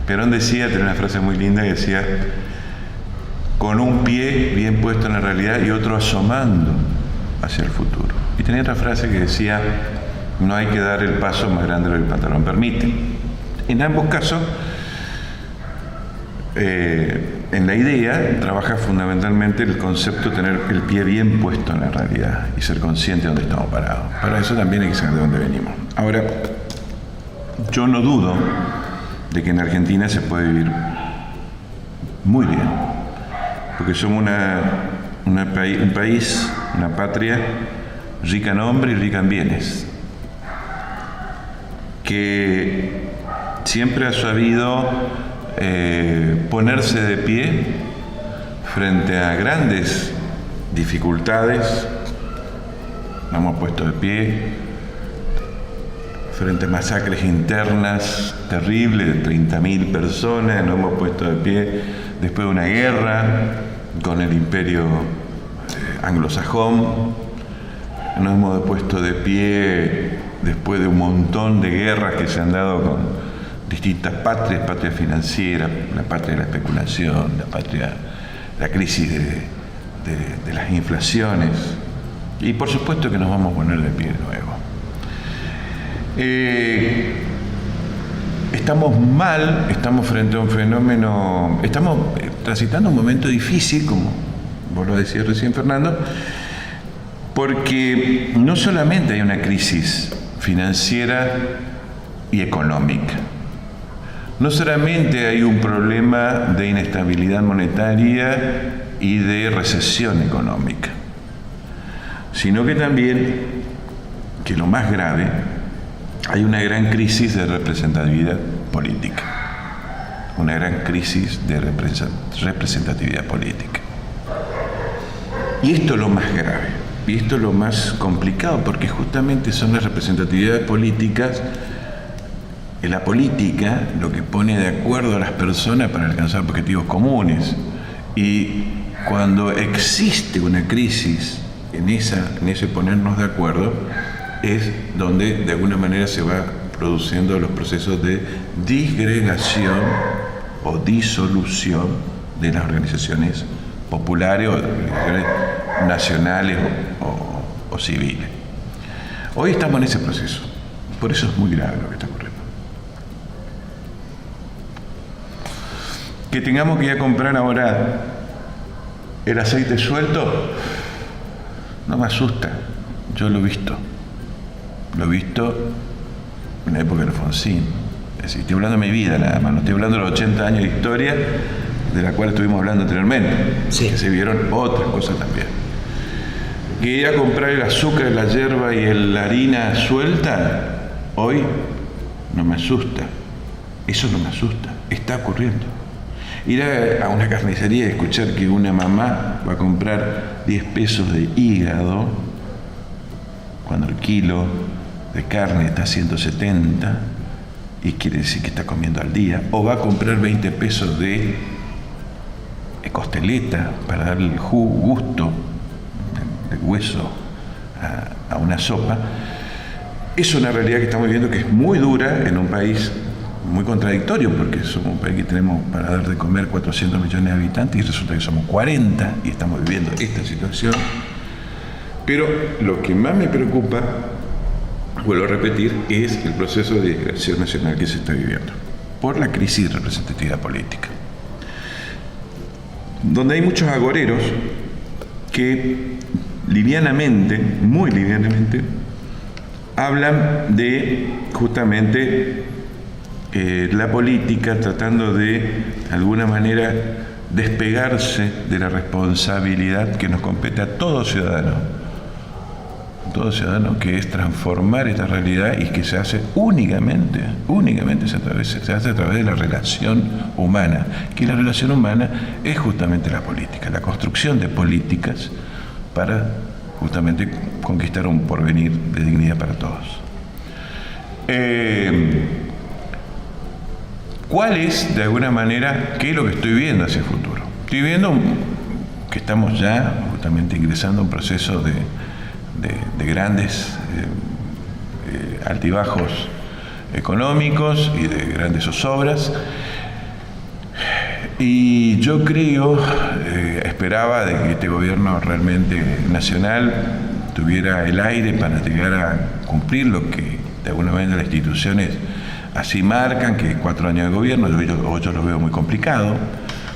[SPEAKER 2] Perón decía, tenía una frase muy linda que decía, con un pie bien puesto en la realidad y otro asomando hacia el futuro. Y tenía otra frase que decía, no hay que dar el paso más grande de lo que el pantalón permite. En ambos casos, en la idea trabaja fundamentalmente el concepto de tener el pie bien puesto en la realidad y ser consciente de dónde estamos parados. Para eso también hay que saber de dónde venimos. Ahora, yo no dudo de que en Argentina se puede vivir muy bien, porque somos un país, una patria rica en hombre y rica en bienes, que siempre ha sabido ponerse de pie frente a grandes dificultades. Nos hemos puesto de pie frente a masacres internas terribles de 30.000 personas, nos hemos puesto de pie después de una guerra con el imperio anglosajón, nos hemos puesto de pie después de un montón de guerras que se han dado con distintas patrias, patria financiera, la patria de la especulación, la crisis de las inflaciones, y por supuesto que nos vamos a poner de pie de nuevo. Estamos mal, estamos frente a un fenómeno, estamos transitando un momento difícil, como vos lo decías recién, Fernando, porque no solamente hay una crisis financiera y económica, no solamente hay un problema de inestabilidad monetaria y de recesión económica, sino que también, que lo más grave, hay una gran crisis de representatividad política. Una gran crisis de representatividad política. Y esto es lo más grave, y esto es lo más complicado, porque justamente son las representatividades políticas. En la política lo que pone de acuerdo a las personas para alcanzar objetivos comunes. Y cuando existe una crisis en ese ponernos de acuerdo, es donde de alguna manera se va produciendo los procesos de disgregación o disolución de las organizaciones populares o organizaciones nacionales o civiles. Hoy estamos en ese proceso, por eso es muy grave lo que está ocurriendo. Que tengamos que ir a comprar ahora el aceite suelto, no me asusta, yo lo he visto en la época de Alfonsín. Es decir, estoy hablando de mi vida nada más, no estoy hablando de los 80 años de historia de la cual estuvimos hablando anteriormente, sí, que se vieron otras cosas también. que ir a comprar el azúcar, la hierba y la harina suelta, hoy no me asusta. Eso no me asusta, está ocurriendo. Ir a una carnicería y escuchar que una mamá va a comprar 10 pesos de hígado cuando el kilo de carne está a 170 y quiere decir que está comiendo al día, o va a comprar 20 pesos de costeleta para darle el gusto del hueso a una sopa. Es una realidad que estamos viendo que es muy dura en un país muy contradictorio, porque somos un país que tenemos para dar de comer 400 millones de habitantes y resulta que somos 40 y estamos viviendo esta situación. Pero lo que más me preocupa, vuelvo a repetir, es el proceso de disgregación nacional que se está viviendo por la crisis de representatividad política, donde hay muchos agoreros que livianamente, muy livianamente, hablan de justamente la política tratando de alguna manera despegarse de la responsabilidad que nos compete a todo ciudadano, que es transformar esta realidad y que se hace únicamente se hace a través de la relación humana, que la relación humana es justamente la política, la construcción de políticas para justamente conquistar un porvenir de dignidad para todos. ¿Cuál es, de alguna manera, qué es lo que estoy viendo hacia el futuro? Estoy viendo que estamos ya justamente ingresando a un proceso de grandes altibajos económicos y de grandes zozobras. Y yo creo, esperaba de que este gobierno realmente nacional tuviera el aire para llegar a cumplir lo que de alguna manera las instituciones así marcan, que 4 años de gobierno. Yo lo veo muy complicado,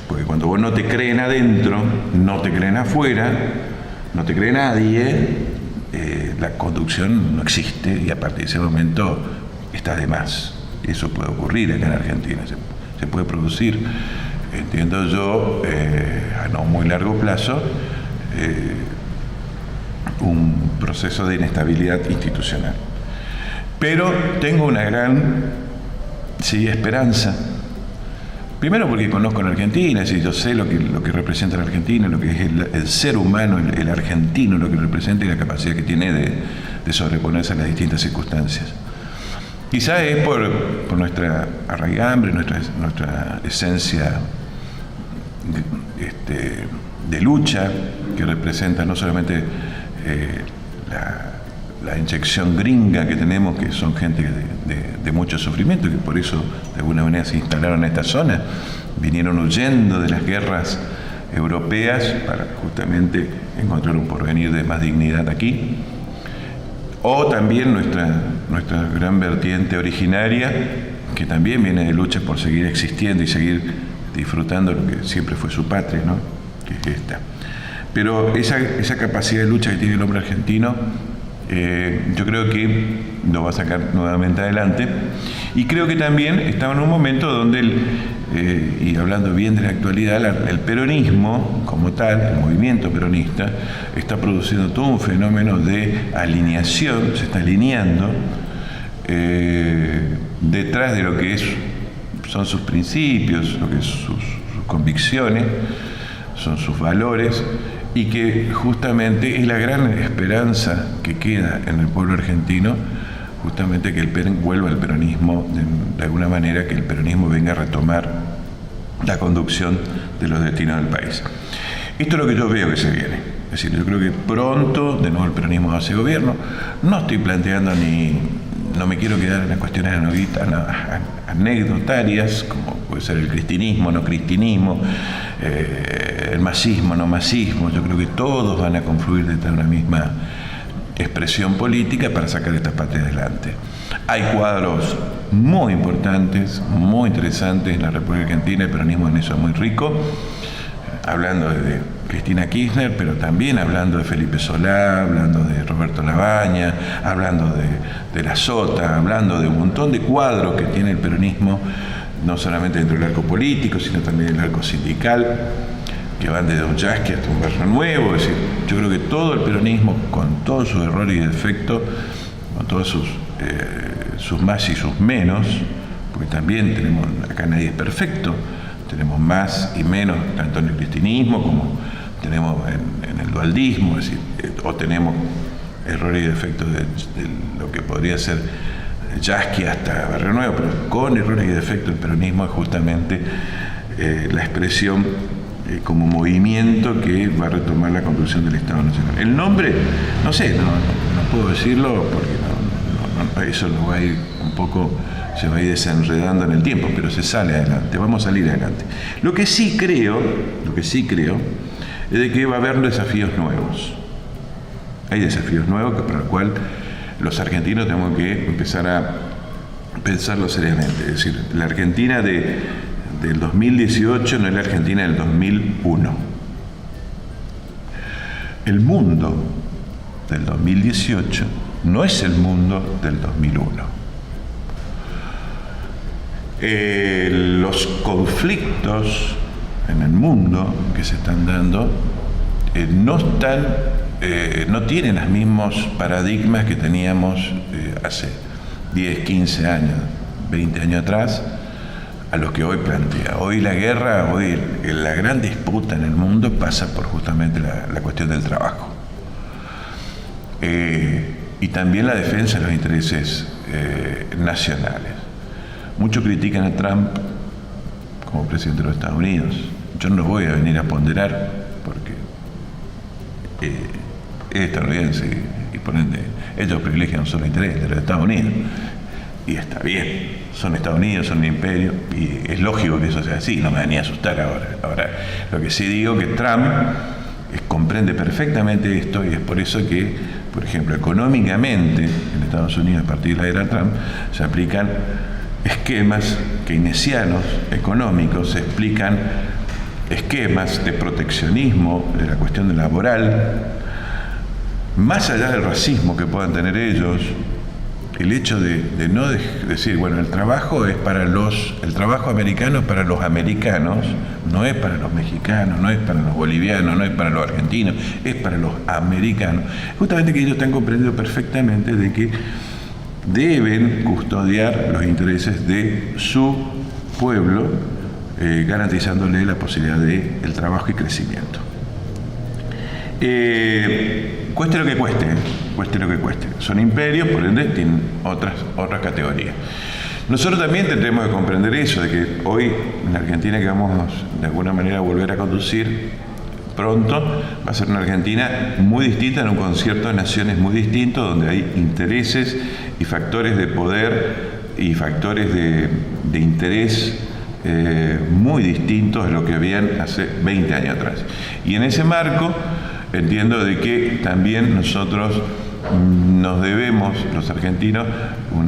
[SPEAKER 2] porque cuando vos no te creen adentro, no te creen afuera, no te cree nadie, la conducción no existe y a partir de ese momento está de más. Eso puede ocurrir acá en Argentina, se puede producir, entiendo yo, a no muy largo plazo, un proceso de inestabilidad institucional. Pero tengo una gran esperanza. Primero porque conozco la Argentina, es decir, yo sé lo que representa la Argentina, lo que es el ser humano, el argentino, lo que representa y la capacidad que tiene de sobreponerse a las distintas circunstancias. Quizá es por nuestra arraigambre, nuestra esencia de lucha, que representa no solamente la inyección gringa que tenemos, que son gente de mucho sufrimiento, que por eso de alguna manera se instalaron en esta zona, vinieron huyendo de las guerras europeas para justamente encontrar un porvenir de más dignidad aquí, o también nuestra gran vertiente originaria, que también viene de lucha por seguir existiendo y seguir disfrutando lo que siempre fue su patria, ¿no? Que es esta. Pero esa capacidad de lucha que tiene el hombre argentino, yo creo que lo va a sacar nuevamente adelante, y creo que también estaba en un momento donde y hablando bien de la actualidad, el peronismo como tal, el movimiento peronista, está produciendo todo un fenómeno de alineación, se está alineando detrás de lo que son sus principios, lo que son sus convicciones, son sus valores, y que justamente es la gran esperanza que queda en el pueblo argentino, justamente que vuelva el peronismo, de alguna manera que el peronismo venga a retomar la conducción de los destinos del país. Esto es lo que yo veo que se viene. Es decir, yo creo que pronto, de nuevo, el peronismo hace gobierno. No estoy planteando no me quiero quedar en las cuestiones anecdotarias, como puede ser el cristinismo, no cristinismo, el masismo, no masismo. Yo creo que todos van a confluir detrás de una misma expresión política para sacar esta patria adelante. Hay cuadros muy importantes, muy interesantes en la República Argentina, el peronismo en eso es muy rico, hablando de Cristina Kirchner, pero también hablando de Felipe Solá, hablando de Roberto Labaña, hablando de la Sota, hablando de un montón de cuadros que tiene el peronismo, no solamente dentro del arco político, sino también del arco sindical, que van desde un Yasky hasta un Barrio Nuevo. Es decir, yo creo que todo el peronismo, con todos sus errores y defectos, con todos sus más y sus menos, porque también tenemos, acá nadie es perfecto, tenemos más y menos, tanto en el cristinismo como tenemos en el dualdismo, es decir, o tenemos errores y defectos de lo que podría ser Yasky hasta Barrio Nuevo, pero con errores y defectos el peronismo es justamente la expresión como movimiento que va a retomar la construcción del Estado Nacional. El nombre, no sé, no puedo decirlo porque eso lo va a ir un poco, se va a ir desenredando en el tiempo, pero se sale adelante, vamos a salir adelante. Lo que sí creo es de que va a haber desafíos nuevos. Hay desafíos nuevos para los cuales los argentinos tenemos que empezar a pensarlo seriamente. Es decir, la Argentina del 2018 no es la Argentina del 2001. El mundo del 2018 no es el mundo del 2001. Los conflictos en el mundo que se están dando no tienen los mismos paradigmas que teníamos hace 10, 15 años, 20 años atrás, a los que hoy plantea. Hoy la guerra, hoy la gran disputa en el mundo pasa por justamente la cuestión del trabajo. Y también la defensa de los intereses nacionales. Muchos critican a Trump como presidente de los Estados Unidos. Yo no voy a venir a ponderar porque es estadounidense y por ende ellos privilegian un solo interés de los Estados Unidos. Y está bien, son Estados Unidos, son un imperio, y es lógico que eso sea así, no me va ni a asustar ahora. Ahora, lo que sí digo que Trump comprende perfectamente esto, y es por eso que, por ejemplo, económicamente en Estados Unidos, a partir de la era Trump, se aplican esquemas keynesianos económicos, se explican esquemas de proteccionismo, de la cuestión laboral, más allá del racismo que puedan tener ellos. El hecho de no decir, bueno, el trabajo americano es para los americanos, no es para los mexicanos, no es para los bolivianos, no es para los argentinos, es para los americanos. Justamente que ellos están comprendiendo perfectamente de que deben custodiar los intereses de su pueblo, garantizándole la posibilidad del trabajo y crecimiento. Cueste lo que cueste. Son imperios, por ende tienen otras categorías. Nosotros también tendremos que comprender eso, de que hoy en la Argentina que vamos de alguna manera a volver a conducir pronto, va a ser una Argentina muy distinta, en un concierto de naciones muy distinto, donde hay intereses y factores de poder y factores de interés muy distintos de lo que habían hace 20 años atrás. Y en ese marco entiendo de que también nosotros nos debemos, los argentinos, un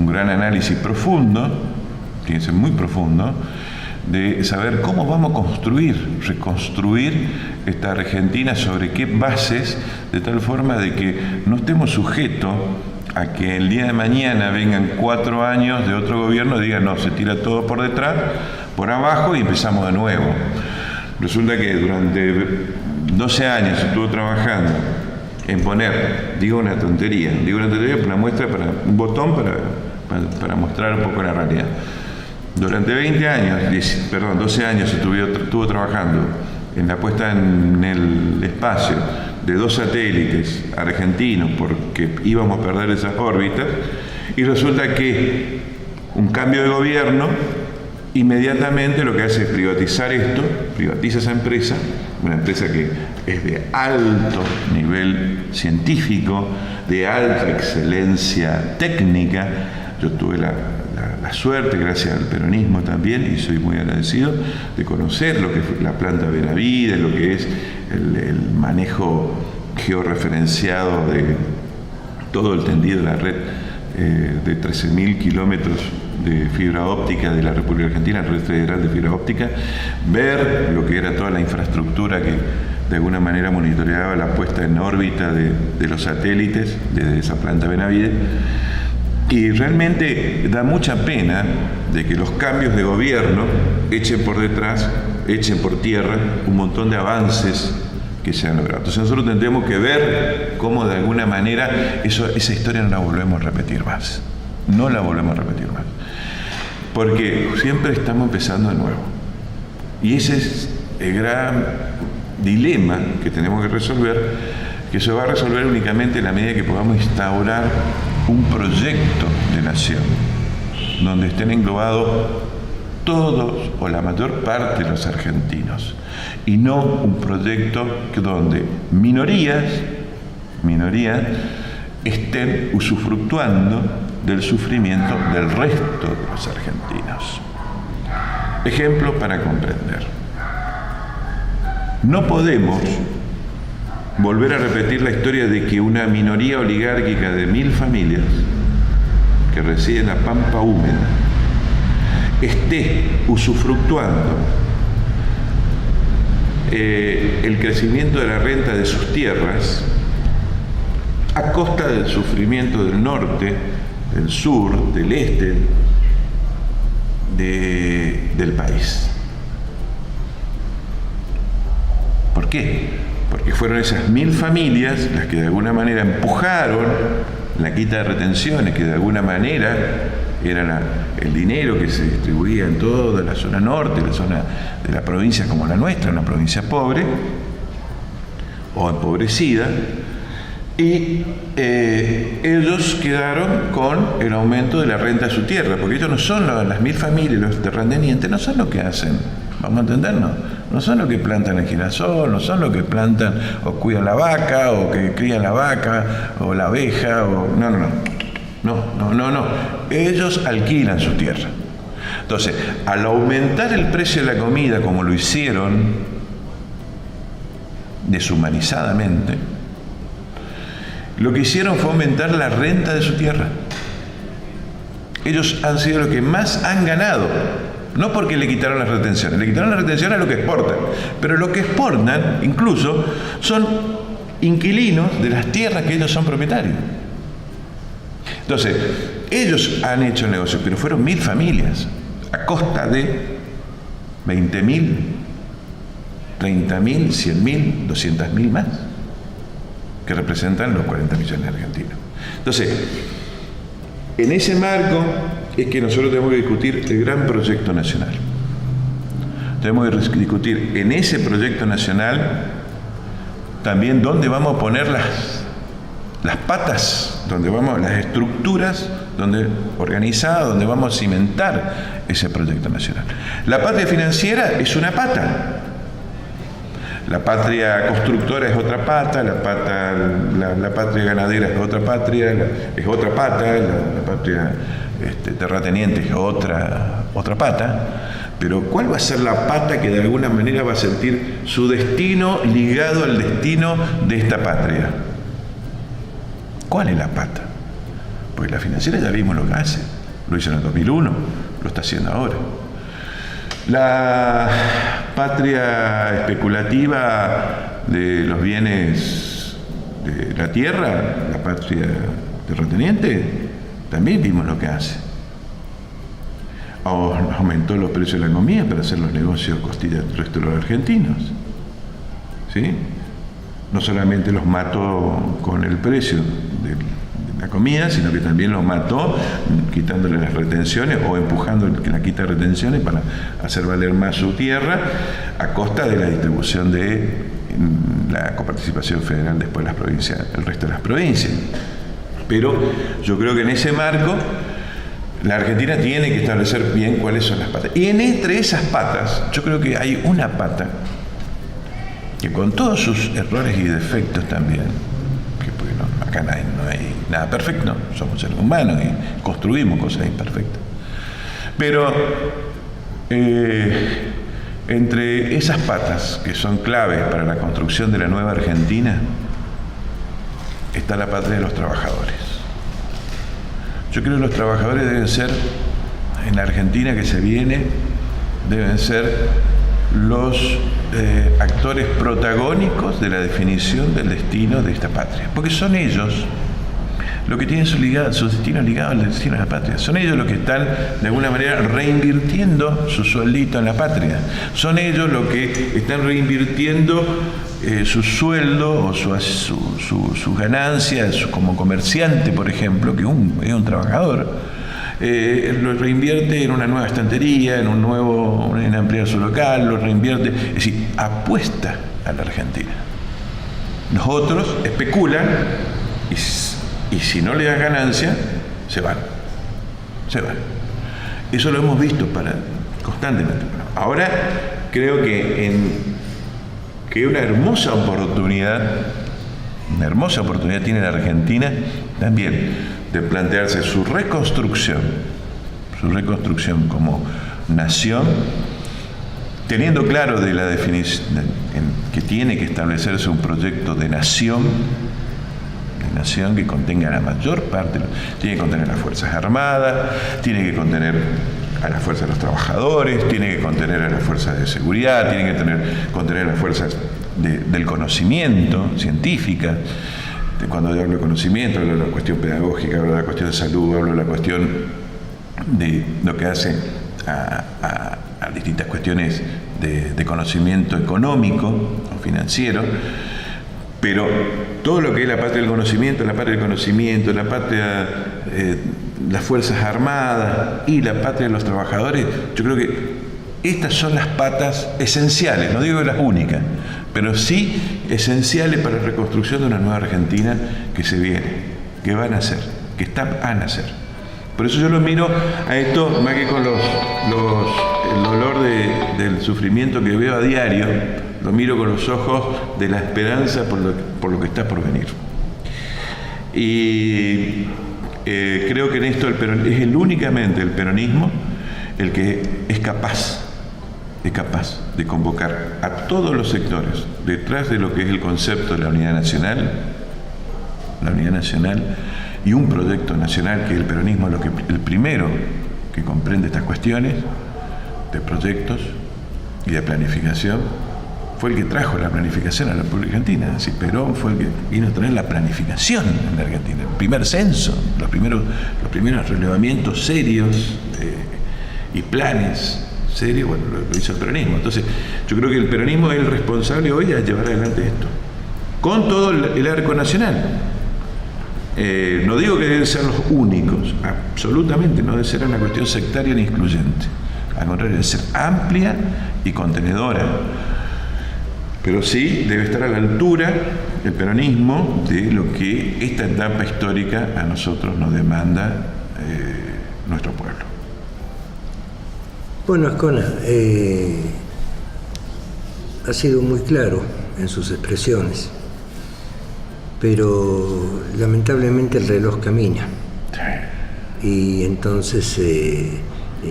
[SPEAKER 2] gran análisis profundo, fíjense, muy profundo, de saber cómo vamos a reconstruir esta Argentina, sobre qué bases, de tal forma de que no estemos sujetos a que el día de mañana vengan 4 años de otro gobierno y digan, no, se tira todo por detrás, por abajo y empezamos de nuevo. Resulta que durante 12 años estuvo trabajando en poner, digo una tontería, una muestra un botón para mostrar un poco la realidad. Durante 12 años estuvo trabajando en la puesta en el espacio de 2 satélites argentinos porque íbamos a perder esas órbitas, y resulta que un cambio de gobierno inmediatamente lo que hace es privatizar esto, privatiza esa empresa, una empresa que es de alto nivel científico, de alta excelencia técnica. Yo tuve la suerte, gracias al peronismo también, y soy muy agradecido, de conocer lo que fue la planta Benavides, lo que es el manejo georreferenciado de todo el tendido de la red de 13.000 kilómetros de fibra óptica de la República Argentina, red federal de fibra óptica, ver lo que era toda la infraestructura que de alguna manera monitoreaba la puesta en órbita de los satélites desde esa planta Benavides. Y realmente da mucha pena de que los cambios de gobierno echen por detrás, echen por tierra un montón de avances que se han logrado. Entonces nosotros tendremos que ver cómo de alguna manera esa historia no la volvemos a repetir más. No la volvemos a repetir más. Porque siempre estamos empezando de nuevo. Y ese es el gran dilema que tenemos que resolver, que se va a resolver únicamente en la medida que podamos instaurar un proyecto de nación, donde estén englobados todos o la mayor parte de los argentinos, y no un proyecto donde minorías estén usufructuando del sufrimiento del resto de los argentinos. Ejemplo para comprender. No podemos volver a repetir la historia de que una minoría oligárquica de 1000 familias que reside en la Pampa Húmeda esté usufructuando el crecimiento de la renta de sus tierras a costa del sufrimiento del norte, del sur, del este del país. ¿Por qué? Porque fueron esas 1000 familias las que de alguna manera empujaron la quita de retenciones, que de alguna manera era el dinero que se distribuía en toda la zona norte, la zona de la provincia como la nuestra, una provincia pobre o empobrecida, y ellos quedaron con el aumento de la renta de su tierra, porque ellos no son las 1000 familias, los terratenientes no son los que hacen, vamos a entendernos, no son los que plantan el girasol, no son los que plantan o cuidan la vaca, o que crían la vaca, o la abeja, o no. Ellos alquilan su tierra. Entonces, al aumentar el precio de la comida, como lo hicieron deshumanizadamente, lo que hicieron fue aumentar la renta de su tierra. Ellos han sido los que más han ganado. No porque le quitaron las retenciones. Le quitaron las retenciones a lo que exportan. Pero lo que exportan, incluso, son inquilinos de las tierras que ellos son propietarios. Entonces, ellos han hecho el negocio, pero fueron 1000 familias, a costa de 20.000, 30.000, 100.000, 200.000 más, que representan los 40 millones de argentinos. Entonces, en ese marco es que nosotros tenemos que discutir el gran proyecto nacional. Tenemos que discutir en ese proyecto nacional también dónde vamos a poner las patas, donde vamos, las estructuras organizadas, donde vamos a cimentar ese proyecto nacional. La patria financiera es una pata. La patria constructora es otra pata, la patria ganadera es otra patria, es otra pata, la patria terrateniente es otra pata, pero ¿cuál va a ser la pata que de alguna manera va a sentir su destino ligado al destino de esta patria? ¿Cuál es la pata? Porque la financiera ya vimos lo que hace, lo hizo en el 2001, lo está haciendo ahora. La patria especulativa de los bienes de la tierra, la patria terrateniente, también vimos lo que hace. Aumentó los precios de la comida para hacer los negocios costillas del resto de los argentinos. ¿Sí? No solamente los mató con el precio de la comida, sino que también los mató quitándole las retenciones o empujando la quita de retenciones para hacer valer más su tierra a costa de la distribución de la coparticipación federal después de las provincias, el resto de las provincias. Pero yo creo que en ese marco la Argentina tiene que establecer bien cuáles son las patas. Y entre esas patas, yo creo que hay una pata que con todos sus errores y defectos también, que bueno, acá no hay nada perfecto, no, somos seres humanos y construimos cosas imperfectas. Pero entre esas patas que son claves para la construcción de la nueva Argentina, está la patria de los trabajadores. Yo creo que los trabajadores deben ser, en la Argentina que se viene, deben ser los actores protagónicos de la definición del destino de esta patria. Porque son ellos lo que tienen sus destinos ligados al destino de la patria. Son ellos los que están, de alguna manera, reinvirtiendo su sueldito en la patria. Son ellos los que están reinvirtiendo su sueldo o su ganancia como comerciante, por ejemplo, que es un trabajador. Lo reinvierte en una nueva estantería, en ampliar su local, lo reinvierte, es decir, apuesta a la Argentina. Los otros especulan y si no le da ganancia, se van. Eso lo hemos visto constantemente. Ahora creo que una hermosa oportunidad tiene la Argentina también de plantearse su reconstrucción como nación, teniendo claro de la definición que tiene que establecerse un proyecto de nación que contenga la mayor parte, tiene que contener las Fuerzas Armadas, tiene que contener a las fuerzas de los trabajadores, tiene que contener a las fuerzas de seguridad, tiene que contener a las fuerzas del conocimiento científica. Cuando hablo de conocimiento, hablo de la cuestión pedagógica, hablo de la cuestión de salud, hablo de la cuestión de lo que hace a distintas cuestiones de conocimiento económico o financiero, pero todo lo que es la patria del conocimiento, la patria las Fuerzas Armadas y la patria de los trabajadores, yo creo que estas son las patas esenciales, no digo las únicas, pero sí esenciales para la reconstrucción de una nueva Argentina que se viene, que va a nacer, que está a nacer. Por eso yo lo miro a esto, más que con el dolor del sufrimiento que veo a diario, lo miro con los ojos de la esperanza por lo que está por venir. Y creo que en esto es únicamente el peronismo el que es capaz de convocar a todos los sectores detrás de lo que es el concepto de la unidad nacional y un proyecto nacional, que el peronismo es el primero que comprende estas cuestiones de proyectos y de planificación. Fue el que trajo la planificación a la República Argentina. Así, Perón fue el que vino a traer la planificación en la Argentina. El primer censo, los primeros relevamientos serios y planes serios, bueno, lo hizo el peronismo. Entonces, yo creo que el peronismo es el responsable hoy de llevar adelante esto, con todo el arco nacional. No digo que deben ser los únicos, absolutamente, no debe ser una cuestión sectaria ni excluyente. Al contrario, debe ser amplia y contenedora. Pero sí debe estar a la altura el peronismo de lo que esta etapa histórica a nosotros nos demanda nuestro pueblo.
[SPEAKER 1] Bueno, Ascona, ha sido muy claro en sus expresiones, pero lamentablemente el reloj camina. Y entonces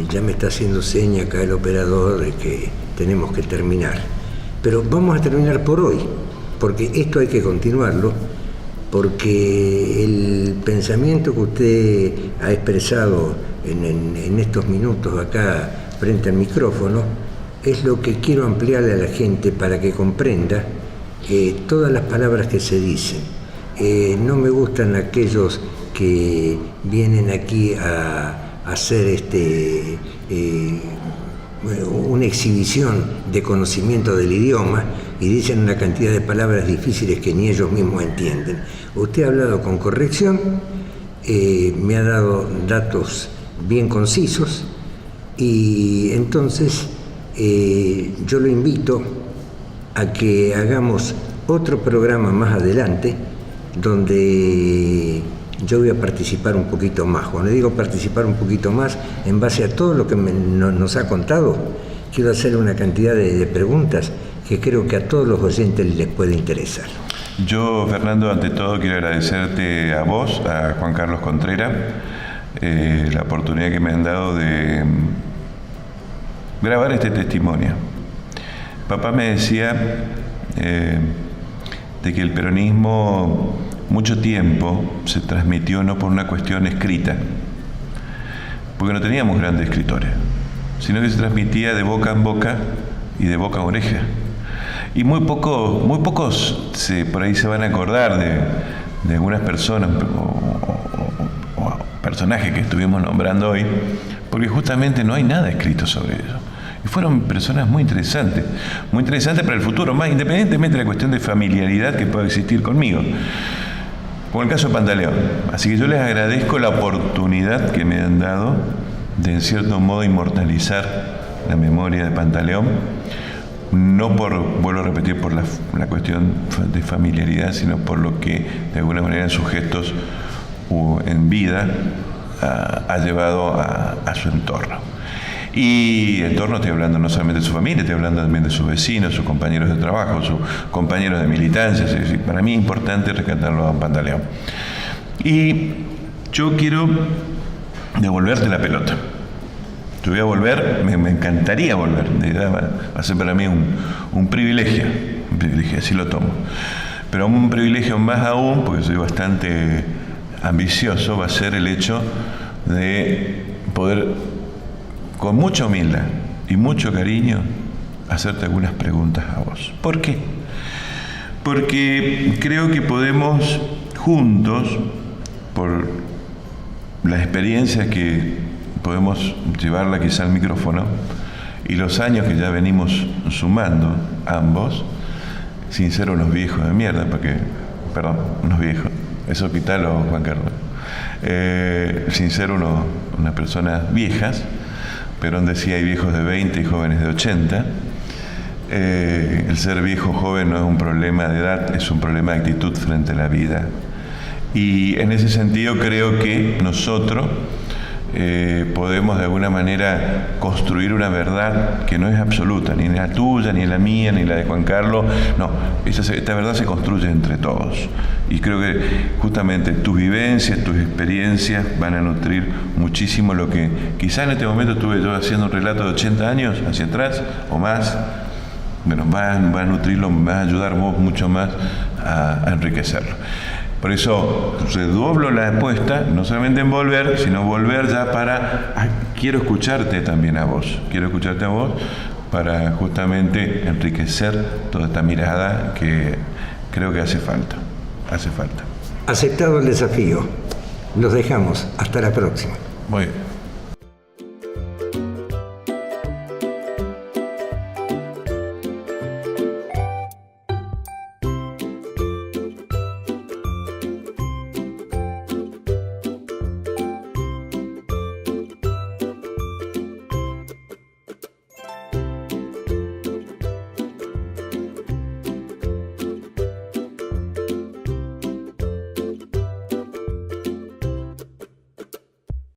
[SPEAKER 1] ya me está haciendo seña acá el operador de que tenemos que terminar. Pero vamos a terminar por hoy, porque esto hay que continuarlo, porque el pensamiento que usted ha expresado en estos minutos acá frente al micrófono es lo que quiero ampliarle a la gente para que comprenda todas las palabras que se dicen. No me gustan aquellos que vienen aquí a hacer una exhibición de conocimiento del idioma y dicen una cantidad de palabras difíciles que ni ellos mismos entienden. Usted ha hablado con corrección, me ha dado datos bien concisos y entonces yo lo invito a que hagamos otro programa más adelante donde yo voy a participar un poquito más. Cuando digo participar un poquito más, en base a todo lo que nos ha contado, quiero hacerle una cantidad de preguntas que creo que a todos los oyentes les puede interesar.
[SPEAKER 2] Yo, Fernando, ante todo quiero agradecerte a vos, a Juan Carlos Contreras, la oportunidad que me han dado de grabar este testimonio. Papá me decía de que el peronismo mucho tiempo se transmitió no por una cuestión escrita, porque no teníamos grandes escritores, sino que se transmitía de boca en boca y de boca a oreja. Y muy pocos por ahí se van a acordar de algunas personas personajes que estuvimos nombrando hoy, porque justamente no hay nada escrito sobre eso. Y fueron personas muy interesantes para el futuro, más independientemente de la cuestión de familiaridad que pueda existir conmigo, como el caso de Pantaleón. Así que yo les agradezco la oportunidad que me han dado de, en cierto modo, inmortalizar la memoria de Pantaleón, no por, vuelvo a repetir, por la cuestión de familiaridad, sino por lo que de alguna manera en sus gestos en vida ha llevado a su entorno. Y entorno, estoy hablando no solamente de su familia, estoy hablando también de sus vecinos, sus compañeros de trabajo, sus compañeros de militancia. Es decir, para mí es importante rescatarlo a Pantaleón. Y yo quiero devolverte la pelota. Yo voy a volver, me encantaría volver. De verdad, va a ser para mí un privilegio, así lo tomo. Pero un privilegio más aún, porque soy bastante ambicioso, va a ser el hecho de poder, con mucha humildad y mucho cariño, hacerte algunas preguntas a vos. ¿Por qué? Porque creo que podemos juntos, por la experiencia que podemos llevarla quizá al micrófono y los años que ya venimos sumando ambos, sin ser unos viejos de mierda, porque, perdón, unos viejos, eso quítalo, Juan Carlos, sin ser unas personas viejas. Perón decía, hay viejos de 20 y jóvenes de 80. El ser viejo o joven no es un problema de edad, es un problema de actitud frente a la vida. Y en ese sentido creo que nosotros podemos de alguna manera construir una verdad que no es absoluta, ni la tuya, ni la mía, ni la de Juan Carlos. No, esta verdad se construye entre todos. Y creo que justamente tus vivencias, tus experiencias van a nutrir muchísimo lo que quizá en este momento estuve yo haciendo un relato de 80 años hacia atrás o más. Bueno, va a nutrirlo, va a ayudar vos mucho más a enriquecerlo. Por eso redoblo la apuesta, no solamente en volver, sino volver ya para... quiero escucharte también a vos, para justamente enriquecer toda esta mirada que creo que hace falta.
[SPEAKER 1] Aceptado el desafío. Los dejamos. Hasta la próxima.
[SPEAKER 2] Muy bien.